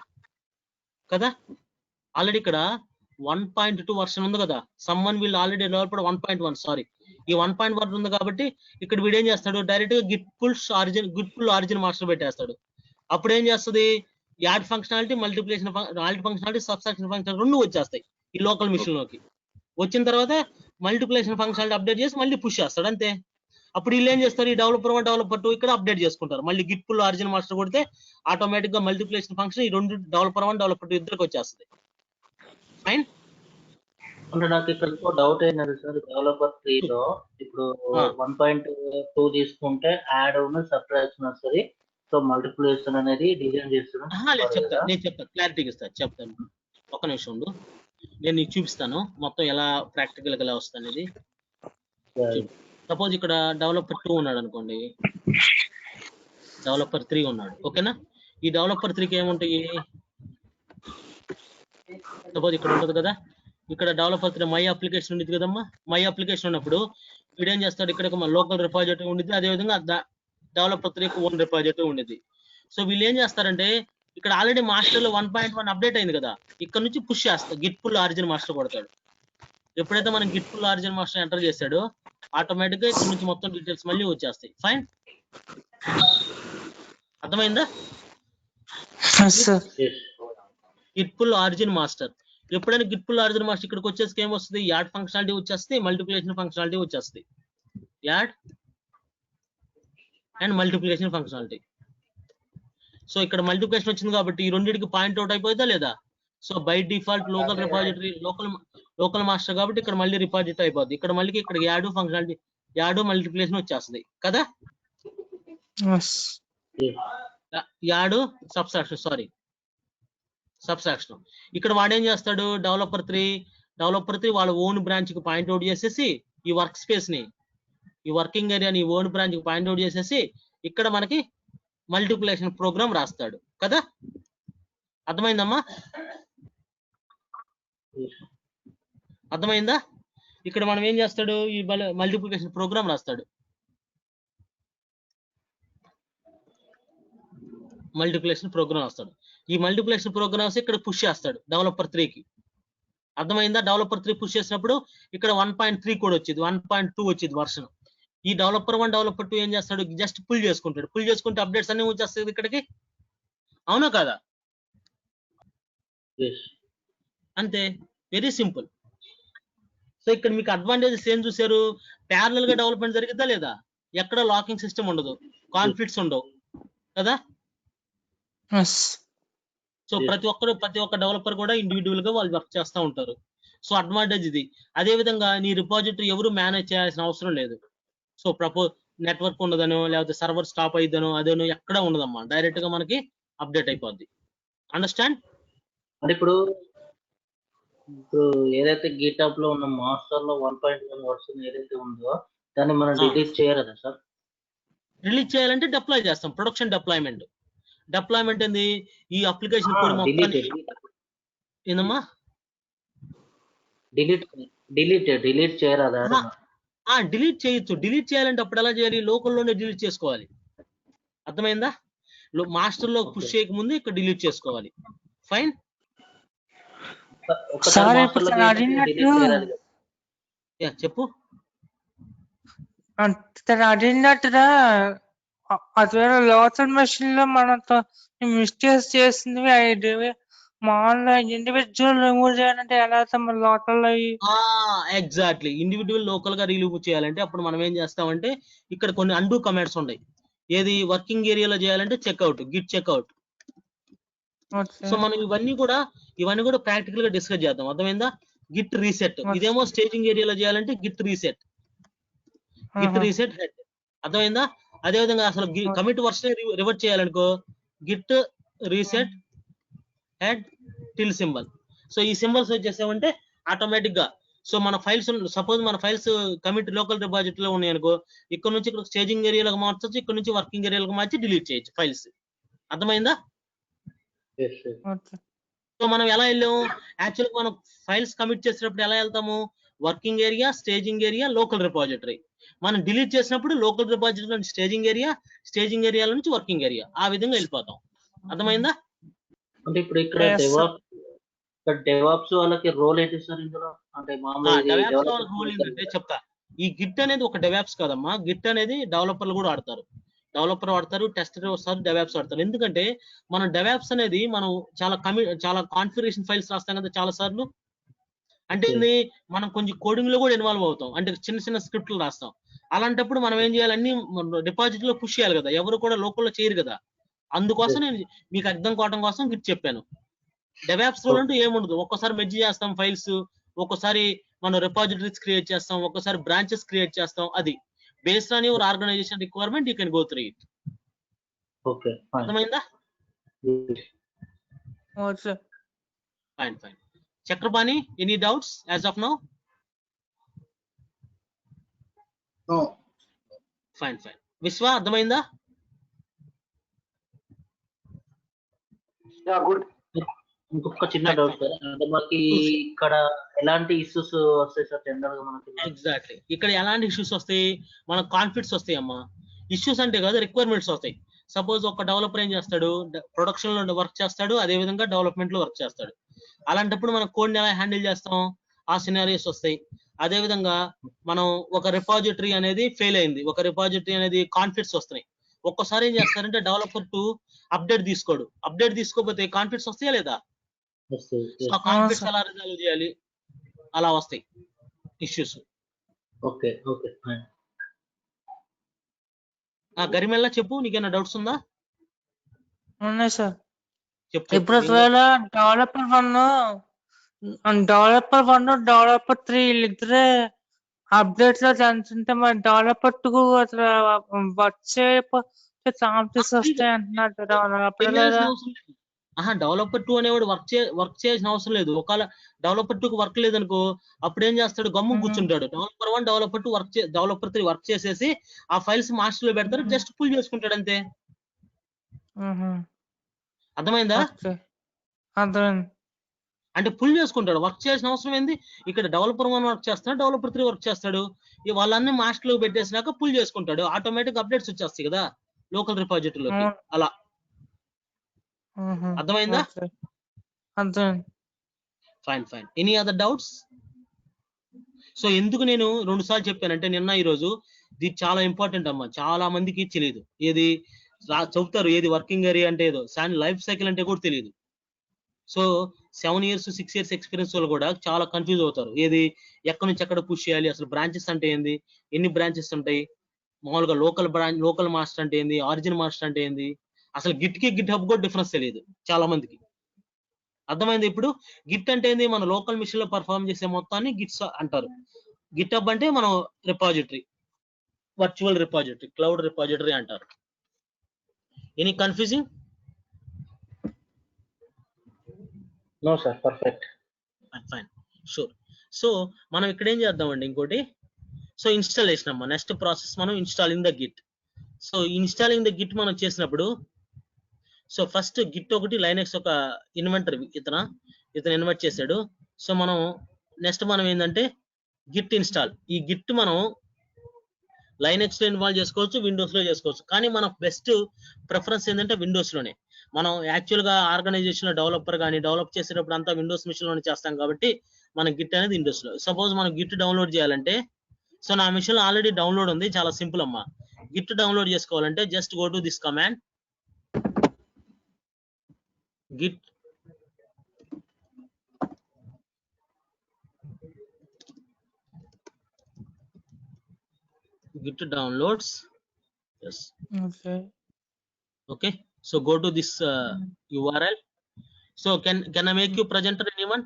ఆల్రెడీ ఇక్కడ 1.2 వర్షన్ ఉంది కదా, సమ్మన్ వీళ్ళు ఆల్రెడీ డెవలప్డ్ 1.1, సారీ ఈ 1.1 ఉంది కాబట్టి ఇక్కడ వీడు ఏం చేస్తాడు, డైరెక్ట్ గా గిట్ పుల్ ఆరిజిన్ మాస్టర్ పెట్టేస్తాడు. అప్పుడు ఏం చేస్తుంది, add functionality, multiplication functionality, subtraction functionality రెండు వచ్చేస్తాయి ఈ లోకల్ మిషన్ లోకి. వచ్చిన తర్వాత మల్టిప్లికేషన్ ఫంక్షనాలిటీ అప్డేట్ చేసి మళ్ళీ పుష్ చేస్తాడు అంతే. అప్పుడు వీళ్ళు ఏం చేస్తారు, ఈ డెవలపర్ 1 డెవలపర్ 2 ఇక్కడ అప్డేట్ చేసుకుంటారు. మళ్ళీ గిట్ పుల్ ఆరిజిన్ మాస్టర్ కొడితే ఆటోమేటిక్ గా మల్టిప్లికేషన్ ఫంక్షన్ ఈ రెండు డెవలపర్ 1 డెవలపర్ 2 ఇద్దరికి వచ్చేస్తుంది. ఫైన్. అంటే నాకు ఇక్కడ డౌట్ ఏంటంటే సార్, డెవలపర్ 3 లో ఇప్పుడు 1.2 తీసుకుంటే యాడ్ సబ్ట్రాక్షన్ వస్తుంది, సో మల్టిప్లికేషన్ అనేది డిజైన్ చేస్తున్నాను. నేను చెప్తాను, క్లారిటీగా చెప్తాను. ఒక్క నిమిషం ఉండు, నేను నీకు చూపిస్తాను మొత్తం ఎలా ప్రాక్టికల్ గా ఎలా వస్తుంది అనేది. సపోజ్ ఇక్కడ డెవలపర్ 2 ఉన్నాడు అనుకోండి, డెవలపర్ 3 ఉన్నాడు, ఓకేనా. ఈ డెవలపర్ 3కి ఏముంటాయి, సపోజ్ ఇక్కడ ఉంటుంది కదా, ఇక్కడ డెవలపర్ 3 మై అప్లికేషన్ ఉండేది కదమ్మా. మై అప్లికేషన్ ఉన్నప్పుడు వీడు ఏం చేస్తాడు, ఇక్కడ లోకల్ రిపాజిటరీ ఉండేది, అదేవిధంగా డెవలపర్ 3కి ఓన్ రిపాజిటరీ ఉండేది. సో వీళ్ళు ఏం చేస్తారంటే, ఇక్కడ ఆల్రెడీ మాస్టర్ లో 1.1 అప్డేట్ అయింది కదా, ఇక్కడ నుంచి పుష్ చేస్తారు, గిట్ పుల్ ఆరిజిన్ మాస్టర్ కొడతాడు. ఎప్పుడైతే మనం git pull origin master enter చేశాడో ఆటోమేటిక్ గా ఇక్కడ నుంచి మొత్తం డీటెయిల్స్ మళ్ళీ వచ్చేస్తాయి. ఫైన్, అర్థమైందా. గిట్ పుల్ ఆరిజిన్ మాస్టర్, ఎప్పుడైనా గిట్ పుల్ ఆరిజిన్ మాస్టర్ ఇక్కడికి వచ్చేసి ఏమొస్తుంది, యాడ్ ఫంక్షనాలిటీ వచ్చేస్తుంది, మల్టిప్లికేషన్ ఫంక్షనాలిటీ వచ్చేస్తుంది. Add and multiplication functionality. So ఇక్కడ మల్టిప్లికేషన్ వచ్చింది కాబట్టి ఈ రెండింటికి పాయింట్ అవుట్ అయిపోతుందా లేదా. So by default local repository local master కాబట్టి ఇక్కడ మళ్ళీ రిపాజిటరీ అయిపోద్ది. ఇక్కడ మళ్ళీ ఇక్కడ యాడ్ ఫంక్షనాలిటీ, యాడ్ మల్టిప్లికేషన్ వచ్చేస్తుంది కదా. Add subtraction. ఇక్కడ వాడేం చేస్తాడు, డెవలపర్ 3 వాళ్ళ ఓన్ బ్రాంచ్ కి పాయింట్ అవుట్ చేసేసి ఈ వర్క్ స్పేస్ ని, ఈ వర్కింగ్ ఏరియాని ఓన్ బ్రాంచ్ కి పాయింట్ అవుట్ చేసేసి ఇక్కడ మనకి మల్టిప్లికేషన్ ప్రోగ్రామ్ రాస్తాడు కదా. అర్థమైందమ్మా, అర్థమైందా. ఇక్కడ మనం ఏం చేస్తాడు, ఈ మల్టిప్లికేషన్ ప్రోగ్రామ్ రాస్తాడు. మల్టిప్లికేషన్ ప్రోగ్రామ్ వస్తాడు. ఈ మల్టిప్లికేషన్ ప్రోగ్రామ్స్ ఇక్కడ పుష్ చేస్తాడు డెవలపర్ 3కి. అర్థమైందా. డెవలపర్ 3 పుష్ చేసినప్పుడు ఇక్కడ 1.3 కూడా వచ్చేది, 1.2 వచ్చేది వర్షన్. ఈ డెవలపర్ 1 డెవలపర్ 2 ఏం చేస్తాడు, జస్ట్ పుల్ చేసుకుంటాడు. పుల్ చేసుకుంటే అప్డేట్స్ అన్ని వచ్చేస్తాయి ఇక్కడికి, అవునా కాదా. అంతే, వెరీ సింపుల్. సో ఇక్కడ మీకు అడ్వాంటేజెస్ ఏం చూసారు, ప్యారలల్ గా డెవలప్మెంట్ జరిగిద్దా లేదా, ఎక్కడ లాకింగ్ సిస్టమ్ ఉండదు, కాన్ఫ్లిక్ట్స్ ఉండవు కదా. సో ప్రతి ఒక్క డెవలపర్ కూడా ఇండివిజువల్ గా వాళ్ళు వర్క్ చేస్తూ ఉంటారు. సో అడ్వాంటేజ్ ఇది. అదే విధంగా నీ రిపాజిటరీ ఎవరు మేనేజ్ చేయాల్సిన అవసరం లేదు. సో నెట్వర్క్ ఉండదనో లేకపోతే సర్వర్ స్టాప్ అయ్యిద్దనో అదేనో ఎక్కడ ఉండదమ్మా, డైరెక్ట్ గా మనకి అప్డేట్ అయిపోద్ది. అండర్స్టాండ్. అంటే ఇప్పుడు ఏదైతే గిటప్ లో ఉన్న మాస్టర్ లో 1.1 వర్షన్ ఏదైతే ఉందో దాన్ని మనం డిలీట్ చేయరా సార్. రిలీజ్ చేయాలంటే డిప్లాయ్ చేస్తాం, ప్రొడక్షన్ డిప్లాయ్మెంట్. డిప్లాయ్మెంట్ ఏంది, ఈ అప్లికేషన్ కోడ్ మొత్తం ఏందమ్మా, డిలీట్ చేయరా. డిలీట్ చేయొచ్చు. డిలీట్ చేయాలంటే అప్పుడు ఎలా చేయాలి, లోకల్లోనే డిలీట్ చేసుకోవాలి. అర్థమైందా. మాస్టర్ లో పుష్ చేయక ముందు ఇక్కడ డిలీట్ చేసుకోవాలి. ఫైన్. చెప్పు. అడిగినట్టుగా అదే లోకల్ మెషిన్ లో మనతో మిస్టేక్స్ చేసింది మామూలుగా ఇండివిజువల్ రిమూవ్ చేయాలంటే ఎలా లోకల్ ఎగ్జాక్ట్లీ ఇండివిజువల్ లోకల్ గా రిమూవ్ చేయాలంటే అప్పుడు మనం ఏం చేస్తామంటే ఇక్కడ కొన్ని అండూ కమాండ్స్ ఉన్నాయి. ఏది వర్కింగ్ ఏరియాలో చేయాలంటే చెక్అవుట్, గిట్ చెక్అవుట్. సో మనం ఇవన్నీ కూడా ప్రాక్టికల్ గా డిస్కస్ చేద్దాం. అర్థమైందా. గిట్ రీసెట్, ఇదేమో స్టేజింగ్ ఏరియాలో చేయాలంటే గిట్ రీసెట్ హెడ్. అర్థమైందా. అదే విధంగా అసలు కమిట్ వర్షన్ రివర్ట్ చేయాలనుకో git reset head till symbol. So ఈ సింబల్స్ వచ్చేసామంటే ఆటోమేటిక్ గా సో మన ఫైల్స్, సపోజ్ మన ఫైల్స్ కమిట్ లోకల్ రిపాజిటరీలో ఉన్నాయి అనుకో, ఇక్కడ నుంచి ఇక్కడ స్టేజింగ్ ఏరియాలకు మార్చొచ్చు, ఇక్కడ నుంచి వర్కింగ్ ఏరియాలకు మార్చి డిలీట్ చేయొచ్చు ఫైల్స్. అర్థమైందా. సో మనం ఎలా వెళ్ళాము, యాక్చువల్గా మనం ఫైల్స్ కమిట్ చేసేటప్పుడు ఎలా వెళ్తాము, working area, staging area, local repository. మనం డిలీట్ చేసినప్పుడు లోకల్ రిపాజిటరీ నుంచి స్టేజింగ్ ఏరియా నుంచి వర్కింగ్ ఏరియా, ఆ విధంగా వెళ్ళిపోతాం. అర్థమైందా. అంటే ఇప్పుడు ఇక్కడ డెవాప్స్ వాళ్ళకి రోల్ ఏంటి సార్ ఇందులో? అంటే మామూలుగా ఇది డెవాప్స్ డెవలపర్ రూల్ ఏంటంటే చెప్తా. ఈ గిట్ అనేది ఒక డెవాప్స్ కాదమ్మా, గిట్ అనేది డెవలపర్లు కూడా ఆడతారు. డెవలపర్ వాడతారు, టెస్టర్ వస్తారు, డెవాప్స్ వాడతారు. ఎందుకంటే మనం డెవాప్స్ అనేది మనం చాలా కాన్ఫిగరేషన్ ఫైల్స్ రాస్తాం కదా చాలా సార్లు. అంటే ఇది మనం కొంచెం కోడింగ్ లో కూడా ఇన్వాల్వ్ అవుతాం, అంటే చిన్న చిన్న స్క్రిప్ట్లు రాస్తాం. అలాంటప్పుడు మనం ఏం చేయాలన్నీ డిపాజిట్ లో పుష్ చేయాలి కదా, ఎవరు కూడా లోకల్లో చేయరు కదా. అందుకోసం నేను మీకు అర్థం కావడం కోసం గిట్ చెప్పాను. డెవాప్స్ రోల్ అంటూ ఏముండదు, ఒక్కసారి మెర్జ్ చేస్తాం ఫైల్స్, ఒక్కసారి మనం రిపాజిటరీస్ క్రియేట్ చేస్తాం, ఒక్కసారి బ్రాంచెస్ క్రియేట్ చేస్తాం. అది based on your organisation requirement you can go through it. Okay అర్థమైందా? Fine fine. Chakrapani, any doubts as of now? Fine fine. Vishwa, అర్థమైందా? ఇంకొక చిన్న డౌట్ సార్, అంటే మనకి ఇక్కడ ఎలాంటి ఇష్యూస్ వస్తాయి సార్ జనరల్ గా మనకి? ఎగ్జాక్ట్లీ, ఇక్కడ ఎలాంటి ఇష్యూస్ వస్తాయి? మన కాన్ఫ్లిక్ట్స్ వస్తాయి అమ్మా. ఇష్యూస్ అంటే కాదు, రిక్వైర్మెంట్స్ వస్తాయి. సపోజ్ ఒక డెవలపర్ ఏం చేస్తాడు, ప్రొడక్షన్ లో వర్క్ చేస్తాడు, అదే విధంగా డెవలప్మెంట్ లో వర్క్ చేస్తాడు. అలాంటప్పుడు మనం కోడ్ ని ఎలా హ్యాండిల్ చేస్తాం, ఆ సినారియోస్ వస్తాయి. అదే విధంగా మనం ఒక రిపాజిటరీ అనేది ఫెయిల్ అయింది, ఒక రిపాజిటరీ అనేది కాన్ఫ్లిక్ట్స్ వస్తున్నాయి. ఒక్కసారి ఏం చేస్తారంటే డెవలపర్ టు అప్డేట్ తీసుకోడు, అప్డేట్ తీసుకోకపోతే కాన్ఫ్లిక్ట్స్ వస్తాయా లేదా? ఆ కాన్ఫ్లిక్ట్స్ ఎలా రిజాల్వ్ చేయాలి, అలా వస్తాయి ఇష్యూస్. Okay okay. గరిమెల్లా చెప్పు, నీకేమైనా డౌట్స్ ఉందా? ఉన్నాయి సార్. చెప్పు. ఇప్పుడు ఒకవేళ డెవలపర్ 1 డెవలపర్ 3 వీళ్ళిద్దరే అప్డేట్స్ లో చదువుతుంటే మరి డెవలపర్ 2 అసలు వచ్చే ఛాన్సెస్ వస్తాయి అంటున్నారు కదా, డెవలపర్ 2 అనేవాడు వర్క్ చేయాల్సిన అవసరం లేదు. ఒకవేళ డెవలపర్ 2 కి వర్క్ లేదనుకో, అప్పుడు ఏం చేస్తాడు, గమ్ము కూర్చుంటాడు. డెవలపర్ 1 డెవలపర్ 2 డెవలపర్ 3 వర్క్ చేసేసి ఆ ఫైల్స్ మాస్టర్ లో పెడతారు, జస్ట్ పుల్ చేసుకుంటాడు అంతే. అర్థమైందా? అంటే పుల్ చేసుకుంటాడు, వర్క్ చేయాల్సిన అవసరం ఏంది. ఇక్కడ డెవలపర్ 1 వర్క్ చేస్తాడు, డెవలపర్ 3 వర్క్ చేస్తాడు. వాళ్ళన్నీ మాస్టర్ లో పెట్టేసినాక పుల్ చేసుకుంటాడు, ఆటోమేటిక్ అప్డేట్స్ వచ్చేస్తాయి కదా లోకల్ రిపాజిటరీలోకి. అలా అర్థమైందా? Fine fine. Any other doubts? So ఎందుకు నేను 2 సార్లు చెప్పానంటే, నిన్న ఈ రోజు ఇది చాలా ఇంపార్టెంట్ అమ్మా, చాలా మందికి తెలియదు. ఏది చెబుతారు, ఏది వర్కింగ్ ఏరియా అంటే ఏదో, లైఫ్ సైకిల్ అంటే కూడా తెలియదు. సో 7 years 6 years ఎక్స్పీరియన్స్ వాళ్ళు కూడా చాలా కన్ఫ్యూజ్ అవుతారు. ఏది ఎక్కడి నుంచి ఎక్కడ పుష్ చేయాలి, అసలు బ్రాంచెస్ అంటే ఏంది, ఎన్ని బ్రాంచెస్ ఉంటాయి, మామూలుగా లోకల్ మాస్టర్ అంటే ఏంది, ఆరిజిన్ మాస్టర్ అంటే ఏంది, అసలు గిట్ కి గిట్ హబ్ కూడా డిఫరెన్స్ తెలియదు చాలా మందికి. అర్థమైంది? ఇప్పుడు గిట్ అంటే ఏంది, మన లోకల్ మిషన్ లో పర్ఫామ్ చేసే మొత్తాన్ని గిట్స్ అంటారు. గిట్ హబ్ అంటే మనం repository, virtual repository, cloud repository అంటారు. Any confusing? No sir, perfect. Fine, sure. So మనం ఇక్కడ ఏం చేద్దామండి, ఇంకోటి. సో ఇన్స్టాలేషన్ అమ్మా, నెక్స్ట్ ప్రాసెస్ మనం installing the git. So installing the git మనం చేసినప్పుడు, సో ఫస్ట్ గిట్ ఒకటి లైనెక్స్ ఒక ఇన్వెంటర్ ఇతను ఇన్వెంట్ చేశాడు. సో మనం నెక్స్ట్ మనం ఏంటంటే గిట్ ఇన్స్టాల్. ఈ గిట్ మనం లైనెక్స్ లో ఇన్వాల్వ్ చేసుకోవచ్చు, విండోస్ లో చేసుకోవచ్చు, కానీ మన బెస్ట్ ప్రిఫరెన్స్ ఏంటంటే విండోస్ లోనే. మనం యాక్చువల్ గా ఆర్గనైజేషన్ లో డెవలపర్ కానీ డెవలప్ చేసేటప్పుడు అంతా విండోస్ మిషన్ లోనే చేస్తాం కాబట్టి మన గిట్ అనేది విండోస్ లో. సపోజ్ మనం గిట్ డౌన్లోడ్ చేయాలంటే, సో నా మిషన్ లో ఆల్రెడీ డౌన్లోడ్ ఉంది, చాలా సింపుల్ అమ్మా. గిట్ డౌన్లోడ్ చేసుకోవాలంటే just go to this command, git downloads. Yes. Okay, so go to this URL. So can I make you presenter, anyone?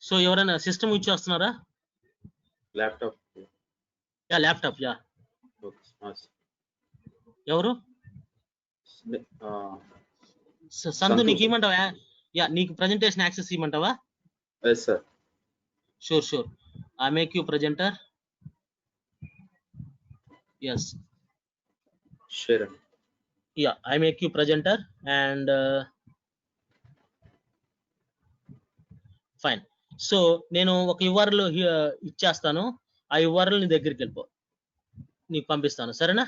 So ఎవరైనా సిస్టమ్ యూజ్ చేస్తున్నారా? ల్యాప్టాప్. ల్యాప్టాప్. ఎవరు? సందు, నీకు ఇవ్వమంటావా? నీకు ప్రెజెంటేషన్ యాక్సెస్ ఇవ్వమంటావా? yes sir. Sure. I make you presenter. Yes. Sure. Yeah, I make you presenter and fine. So నేను ఒక URL ఇచ్చేస్తాను, ఆ URL నీ దగ్గరికి వెళ్ళిపో, నీకు పంపిస్తాను, సరేనా?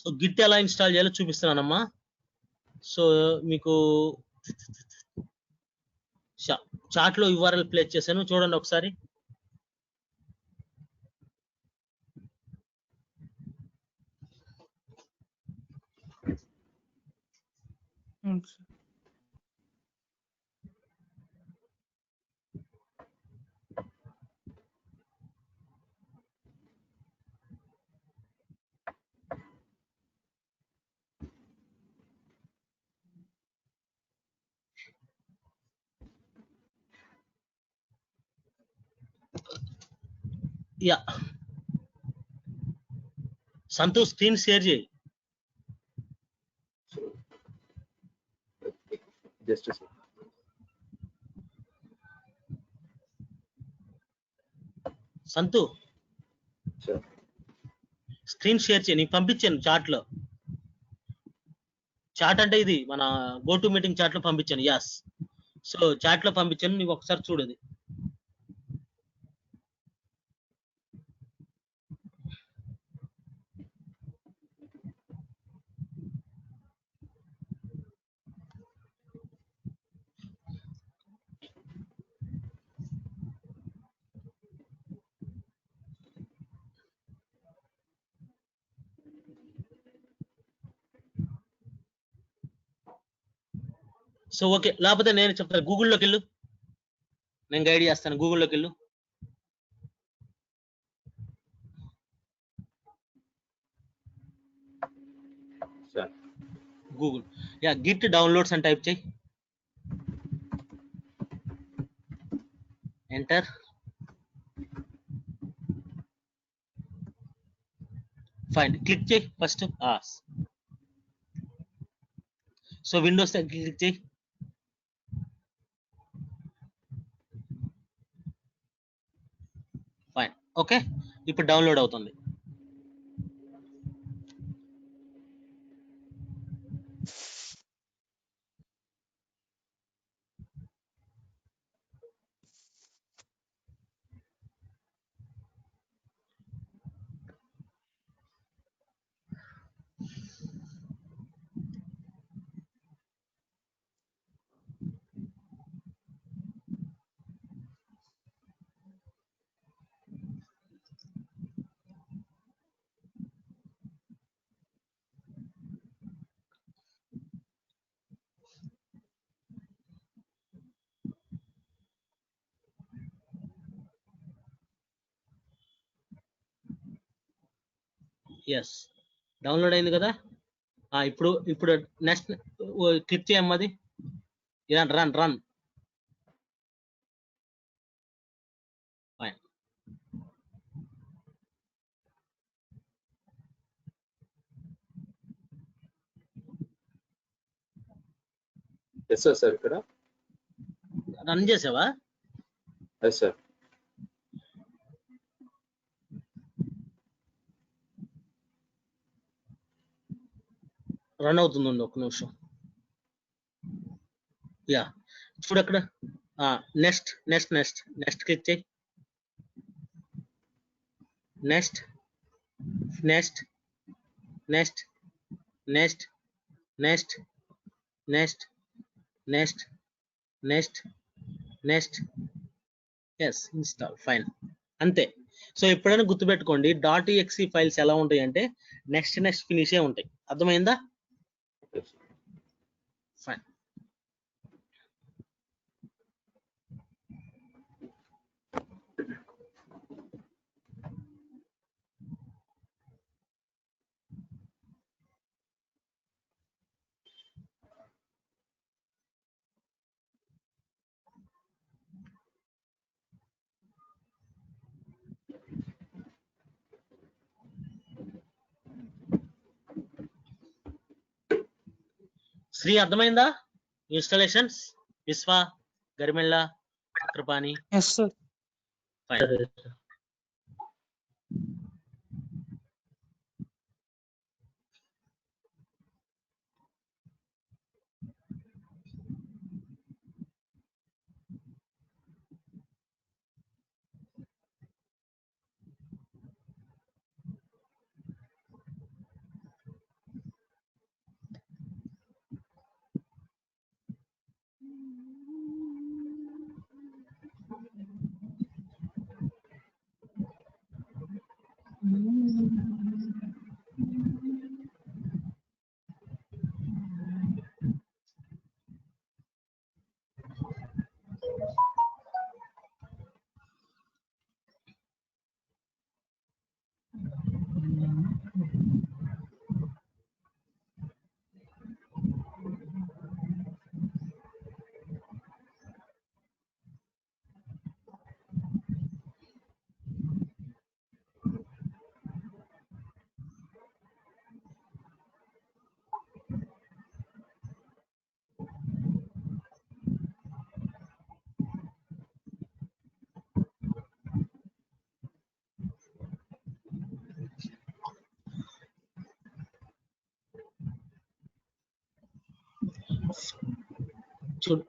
సో గిట్ ఎలా ఇన్స్టాల్ చేయాలో చూపిస్తున్నానమ్మా. సో మీకు చార్ట్ లో URL ప్లేస్ చేశాను, చూడండి ఒకసారి. యా సంతోష్ స్క్రీన్ షేర్ చేయి. జస్ట్ సంతు స్క్రీన్ షేర్ చేయి, నీకు పంపించాను చాట్ లో. చాట్ అంటే ఇది మన గో టు మీటింగ్ చాట్ లో పంపించాను. యాస్, సో చాట్ లో పంపించాను, నీకు ఒకసారి చూడదు. సో ఓకే, లేకపోతే నేను చెప్తాను, గూగుల్లోకి వెళ్ళు, నేను గైడ్ చేస్తాను. గూగుల్లోకి వెళ్ళు. గూగుల్ గిట్ డౌన్లోడ్స్ అని టైప్ చేయి, ఎంటర్. ఫైన్, క్లిక్ చేయి ఫస్ట్. సో విండోస్ క్లిక్ చేయి. ఫైన్, ఓకే, ఇప్పుడు డౌన్లోడ్ అవుతుంది. ఎస్, డౌన్లోడ్ అయింది కదా. ఇప్పుడు నెక్స్ట్ క్లిక్ చేయమ్మది. Run run. Fine, yes sir, ఇక్కడ రన్ చేసావా? Yes sir. రన్ అవుతుంది, ఒక నిమిషం. యా, చూడు అక్కడ next next next next click చేయి. Next next next next next next next next next. Yes, install. Fine, అంతే. సో ఎప్పుడైనా గుర్తుపెట్టుకోండి, .exe ఫైల్స్ ఎలా ఉంటాయి అంటే నెక్స్ట్ నెక్స్ట్ ఫినిషే ఉంటాయి. అర్థమైందా? ఫైన్. శ్రీ, అర్థమైందా? Installations Vishwa, Garimella, Chakrapani. Yes sir. Fine.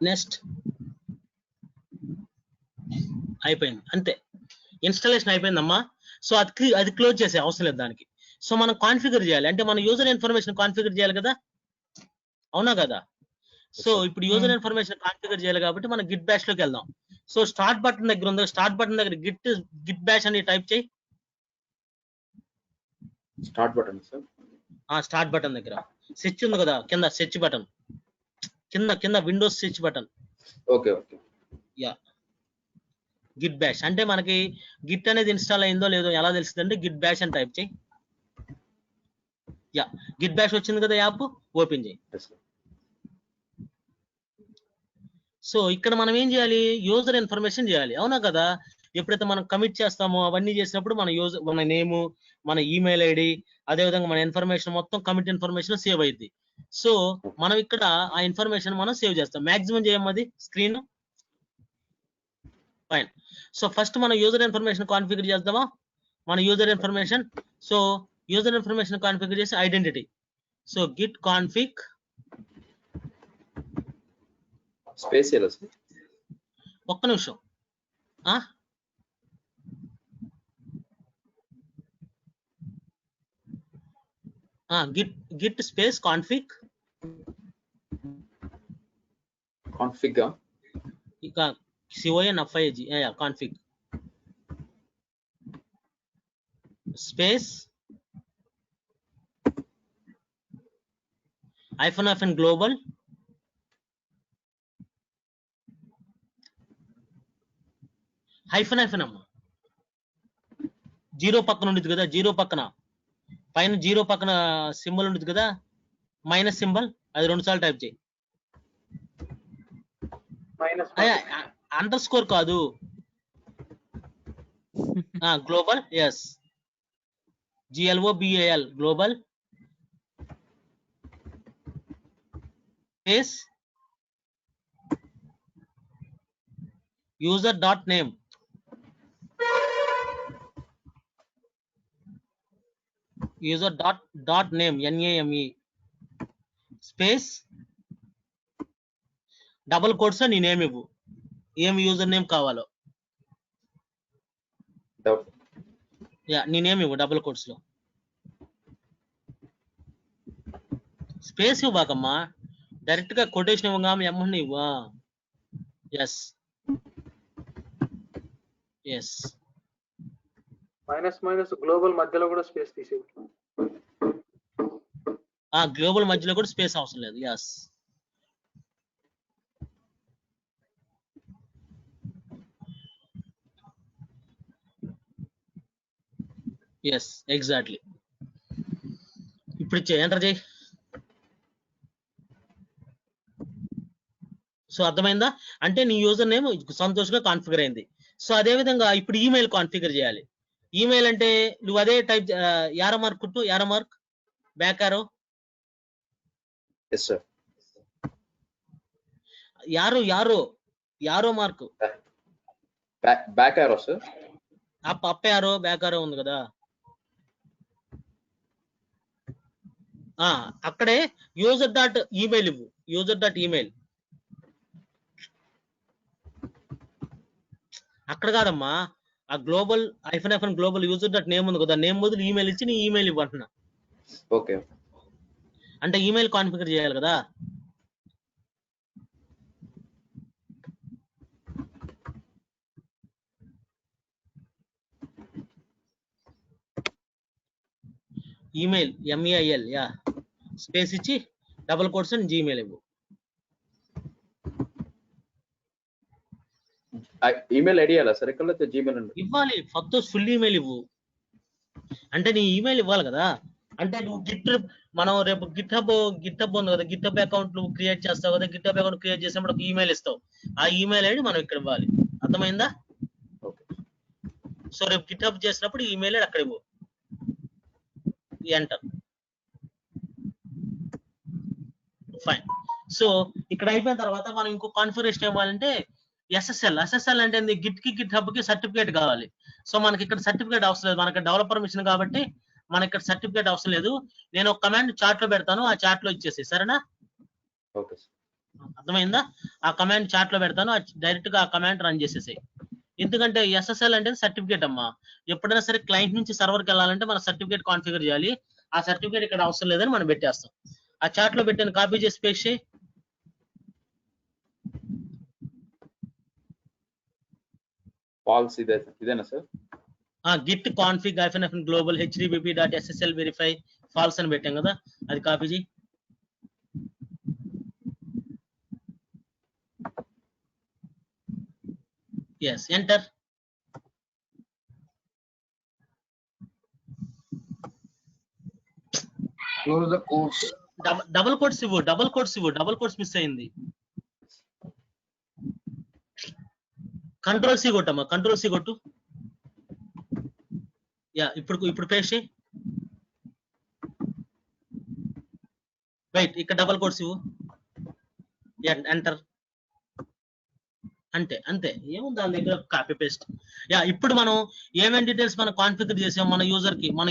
Next అయిపోయింది, అంతే. ఇన్స్టాలేషన్ అయిపోయిందమ్మా. సో అది క్లోజ్ చేసే అవసరం లేదు దానికి. సో మనం కాన్ఫిగర్ చేయాలి, అంటే మన యూజర్ ఇన్ఫర్మేషన్ కాన్ఫిగర్ చేయాలి కదా, అవునా కదా? సో ఇప్పుడు యూజర్ ఇన్ఫర్మేషన్ కాన్ఫిగర్ చేయాలి కాబట్టి మనం గిట్ బ్యాష్ లోకి వెళ్దాం. సో స్టార్ట్ బటన్ దగ్గర ఉంది, స్టార్ట్ బటన్ దగ్గర గిట్ బ్యాష్ అని టైప్ చేయి. Start button sir. Start button దగ్గర స్విచ్ ఉంది కదా, కింద స్విచ్ బటన్, కింద Windows switch button. Okay okay. Yeah, Git bash అంటే మనకి గిట్ అనేది ఇన్స్టాల్ అయిందో లేదో ఎలా తెలుస్తుంది అంటే గిట్ బ్యాష్ అని టైప్ చేయి. యా, గిట్ బ్యాష్ వచ్చింది కదా, యాప్ ఓపెన్ చేయి. సో ఇక్కడ మనం ఏం చేయాలి, యూజర్ ఇన్ఫర్మేషన్ చేయాలి, అవునా కదా? ఎప్పుడైతే మనం కమిట్ చేస్తామో అవన్నీ చేసినప్పుడు మన నేము, మన ఈమెయిల్ ఐడి, అదేవిధంగా మన ఇన్ఫర్మేషన్ మొత్తం కమిట్ ఇన్ఫర్మేషన్ సేవ్ అయింది. సో మనం ఇక్కడ ఆ ఇన్ఫర్మేషన్ మనం సేవ్ చేస్తాం. మాక్సిమం చేయమది స్క్రీన్. ఫైన్. సో ఫస్ట్ మన యూజర్ ఇన్ఫర్మేషన్ కాన్ఫిగర్ చేద్దామా? మన user information. So user information configure చేసి identity. So git config space ఎలా సార్? ఒక్క నిమిషం. గిట్ స్పేస్ కాన్ఫిగ్ ఇక CONFIG config space -FN global -FN అమ్మా. జీరో పక్కన ఉండేది కదా, జీరో పక్కన పైన జీరో పక్కన సింబల్ ఉండేది కదా, మైనస్ సింబల్, అది 2 సార్లు టైప్ చేయి. అండర్ స్కోర్ కాదు, global. Yes, GLOBAL global space user dot name NAME space double quotes నీ నేమ్ ఇవ్వు, ఏం యూజర్ నేమ్ కావాలో. నీ నేమ్ ఇవ్వు డబుల్ కోట్స్ లో. స్పేస్ ఇవ్వకమ్మా, డైరెక్ట్ గా కొటేషన్ ఇవ్వగా ఎమ్మని ఇవ్వా. ఎస్ ఎస్, మైనస్ గ్లోబల్ మధ్యలో కూడా స్పేస్ తీసేది. గ్లోబల్ మధ్యలో కూడా స్పేస్ అవసరం లేదు. Yes yes exactly. ఇప్పుడు ఎంటర్ చేయి. సో అర్థమైందా? అంటే నీ యూజర్ నేమ్ సంతోషంగా కాన్ఫిగర్ అయింది. సో అదే విధంగా ఇప్పుడు ఈమెయిల్ కాన్ఫిగర్ చేయాలి. ఈమెయిల్ అంటే నువ్వు అదే టైప్ యారో మార్క్ కుట్టు, arrow mark back arrow. Yes sir. Arrow mark back arrow sir. Up arrow back arrow ఉంది కదా, అక్కడే యూజర్ డాట్ ఈమెయిల్ ఇవ్వు. యూజర్ డాట్ ఈమెయిల్ అక్కడ కాదమ్మా, ఆ global -FN global user dot name ఉంది కదా, నేమ్ బదులు ఈమెయిల్ ఇచ్చి నీ ఈమెయిల్ ఇవ్వంటున్నా. ఓకే, అంటే ఈమెయిల్ కాన్ఫిగర్ చేయాలి కదా. ఈమెయిల్ MEIL స్పేస్ ఇచ్చి డబుల్ కోట్స్ అని జీమెయిల్ ఇవ్వు. ఈమెయిల్ ఐడి అలా సార్, ఇక్కడ జీమెయిల్ ఇవ్వాలి. ఫస్ట్ ఫుల్ ఈమెయిల్ ఇవ్వు, అంటే నీ ఈమెయిల్ ఇవ్వాలి కదా. అంటే నువ్వు మనం రేపు గిట్హబ్ ఉంది కదా, గిట్హబ్ అకౌంట్ నువ్వు క్రియేట్ చేస్తావు కదా, గిట్హబ్ అకౌంట్ క్రియేట్ చేసినప్పుడు ఒక ఈమెయిల్ ఇస్తావు, ఆ ఈమెయిల్ ఐడి మనం ఇక్కడ ఇవ్వాలి. అర్థమైందా? సో రేపు గిట్హబ్ చేసినప్పుడు ఈమెయిల్ ఐడి అక్కడ ఇవ్వు. ఎంటర్. ఫైన్. సో ఇక్కడ అయిపోయిన తర్వాత మనం ఇంకో కాన్ఫిగరేషన్ ఇవ్వాలంటే SSL అంటే గిట్ కి గిట్ హబ్ కి సర్టిఫికేట్ కావాలి. సో మనకి ఇక్కడ సర్టిఫికేట్ అవసరం లేదు, మనకి డెవలపర్ మిషన్ కాబట్టి మనకి ఇక్కడ సర్టిఫికేట్ అవసరం లేదు. నేను ఒక కమాండ్ చార్ట్ లో పెడతాను, ఆ చార్ట్ లో ఇచ్చేసి, సరేనా? ఓకే. అర్థమైందా? ఆ కమాండ్ చాట్ లో పెడతాను, డైరెక్ట్ గా ఆ కమాండ్ రన్ చేసేసాయి. ఎందుకంటే SSL అంటే సర్టిఫికేట్ అమ్మా. ఎప్పుడైనా సరే క్లయింట్ నుంచి సర్వర్కి వెళ్ళాలంటే మన సర్టిఫికేట్ కాన్ఫిగర్ చేయాలి. ఆ సర్టిఫికేట్ ఇక్కడ అవసరం లేదని మనం పెట్టేస్తాం. ఆ చాట్ లో పెట్టాను, కాపీ చేసి పేస్ట్ చేయి. ఫాల్స్ ఇదేనా sir? Git config -f global http.ssl verify false అని పెట్టాం కదా, అది కాపీ చేయి. Yes, enter. డబుల్ కోట్స్ ఇవ్వు, డబుల్ కోట్స్ మిస్ అయింది. కంట్రోల్ సి కొట్టమ్మా, కంట్రోల్ సి కొట్టు. యా, ఇప్పుడు పేస్ట్ చేయి. రైట్, ఇక్కడ డబుల్ కోట్స్ ఇవ్వు, ఎంటర్. అంతే ఏముంది దాని దగ్గర, కాపీ పేస్ట్. యా, ఇప్పుడు మనం ఏమేమి డీటెయిల్స్ మనం కాన్ఫిగర్ చేసాము మన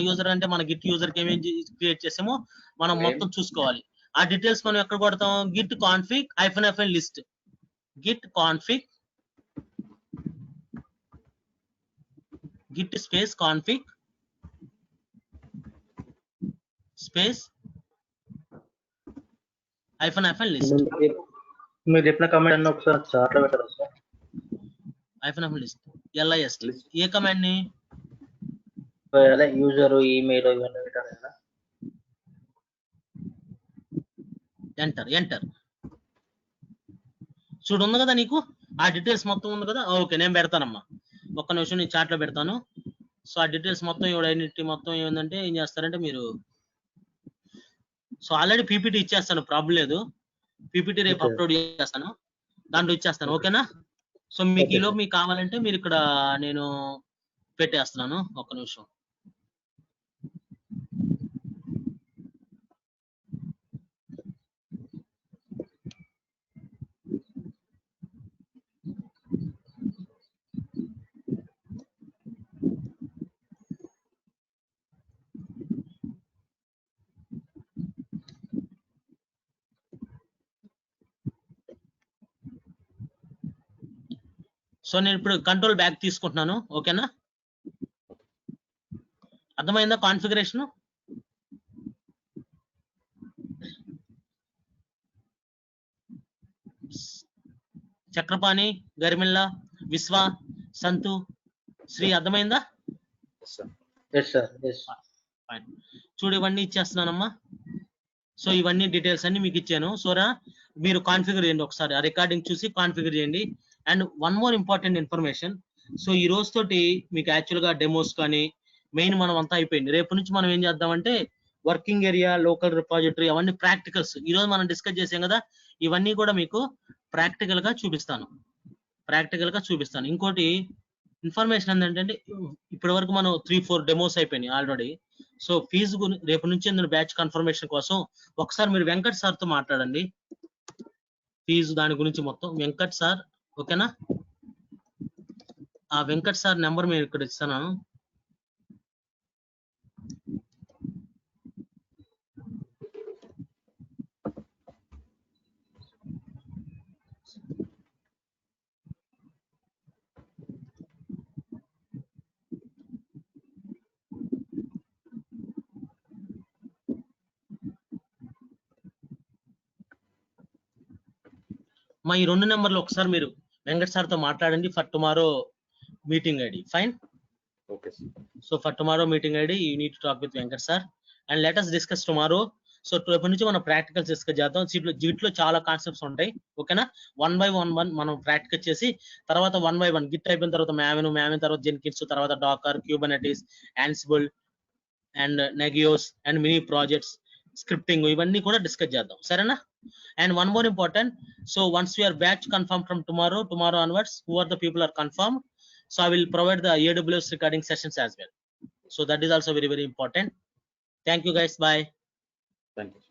యూజర్ అంటే మన గిట్ యూజర్ కి ఏమేమి క్రియేట్ చేసామో మనం మొత్తం చూసుకోవాలి. ఆ డీటెయిల్స్ మనం ఎక్కడ కొడతాం? Git config -f list, Git config Git space config space -f list. మీరు చెప్పిన కమాండ్ అన్న ఒకసారి చాట్ లో పెట్టారా సార్? -f list LIST. ఏ కమాండ్ ని? అదే యూజర్ ఈమెయిల్ ఇవన్నీ పెట్టారు కదా. ఎంటర్. చూడు, ఉంది కదా నీకు ఆ డీటెయిల్స్ మొత్తం ఉంది కదా. ఓకే, నేను పెడతానమ్మా, ఒక్క నిమిషం నేను చాట్ లో పెడతాను. సో ఆ డీటెయిల్స్ మొత్తం ఐడెంటిటీ మొత్తం ఏమందంటే ఏం చేస్తారంటే మీరు, సో ఆల్రెడీ పీపీటీ ఇచ్చేస్తాను, ప్రాబ్లం లేదు. పీపీటీ రేపు అప్లోడ్ చేస్తాను, దాంట్లో ఇచ్చేస్తాను. ఓకేనా? సో మీకు ఈలోపు మీకు కావాలంటే మీరు ఇక్కడ నేను పెట్టేస్తున్నాను, ఒక్క నిమిషం. సో నేను ఇప్పుడు కంట్రోల్ బ్యాక్ తీసుకుంటున్నాను. ఓకేనా? అర్థమైందా కాన్ఫిగరేషన్? చక్రపాణి, గరిమిల్లా, విశ్వ, సంతు, శ్రీ, అర్థమైందా? చూడు, ఇవన్నీ ఇచ్చేస్తున్నానమ్మా. సో ఇవన్నీ డీటెయిల్స్ అన్ని మీకు ఇచ్చాను. సోరా మీరు కాన్ఫిగర్ చేయండి ఒకసారి, ఆ రికార్డింగ్ చూసి కాన్ఫిగర్ చేయండి. And one more important information. So ఈ రోజు తోటి మీకు యాక్చువల్ గా డెమోస్ కానీ మెయిన్ మనం అంతా అయిపోయింది. రేపు నుంచి మనం ఏం చేద్దామంటే వర్కింగ్ ఏరియా, లోకల్ రిపాజిటరీ, అవన్నీ ప్రాక్టికల్స్ ఈ రోజు మనం డిస్కస్ చేసాం కదా, ఇవన్నీ కూడా మీకు ప్రాక్టికల్ గా చూపిస్తాను. ఇంకోటి ఇన్ఫర్మేషన్ ఏంటంటే ఇప్పటి వరకు మనం 3-4 డెమోస్ అయిపోయినాయి ఆల్రెడీ. సో ఫీజు రేపు నుంచి బ్యాచ్ కన్ఫర్మేషన్ కోసం ఒకసారి మీరు వెంకట్ సార్ తో మాట్లాడండి, ఫీజు దాని గురించి మొత్తం. వెంకట్ సార్, ఓకేనా? ఆ వెంకట్ సార్ నెంబర్ మేము ఇక్కడ ఇస్తాను. మా ఈ 2 నెంబర్లు ఒకసారి మీరు వెంకట్ సార్ తో మాట్లాడండి for tomorrow meeting ID. Fine. Okay. So for tomorrow meeting ID you need to talk with Venkat sir and let us discuss tomorrow. So రేపటి నుంచి మనం ప్రాక్టికల్స్ డిస్కస్ చేద్దాం. జిట్లో చాలా కాన్సెప్ట్స్ ఉంటాయి. ఓకేనా? 1 by 1 మనం ప్రాక్టికల్ చేసి తర్వాత 1 by 1 గిట్ అయిపోయిన తర్వాత మ్యావిన్ తర్వాత జెన్కిన్స్, తర్వాత Docker, Kubernetes, Ansible and Nagios and mini projects, scripting, ఇవన్నీ కూడా డిస్కస్ చేద్దాం. సరేనా? And one more important, so once we are batch confirmed from tomorrow onwards, who are the people are confirmed, so I will provide the AWS recording sessions as well. So that is also very, very important. Thank you guys. Bye. Thank you.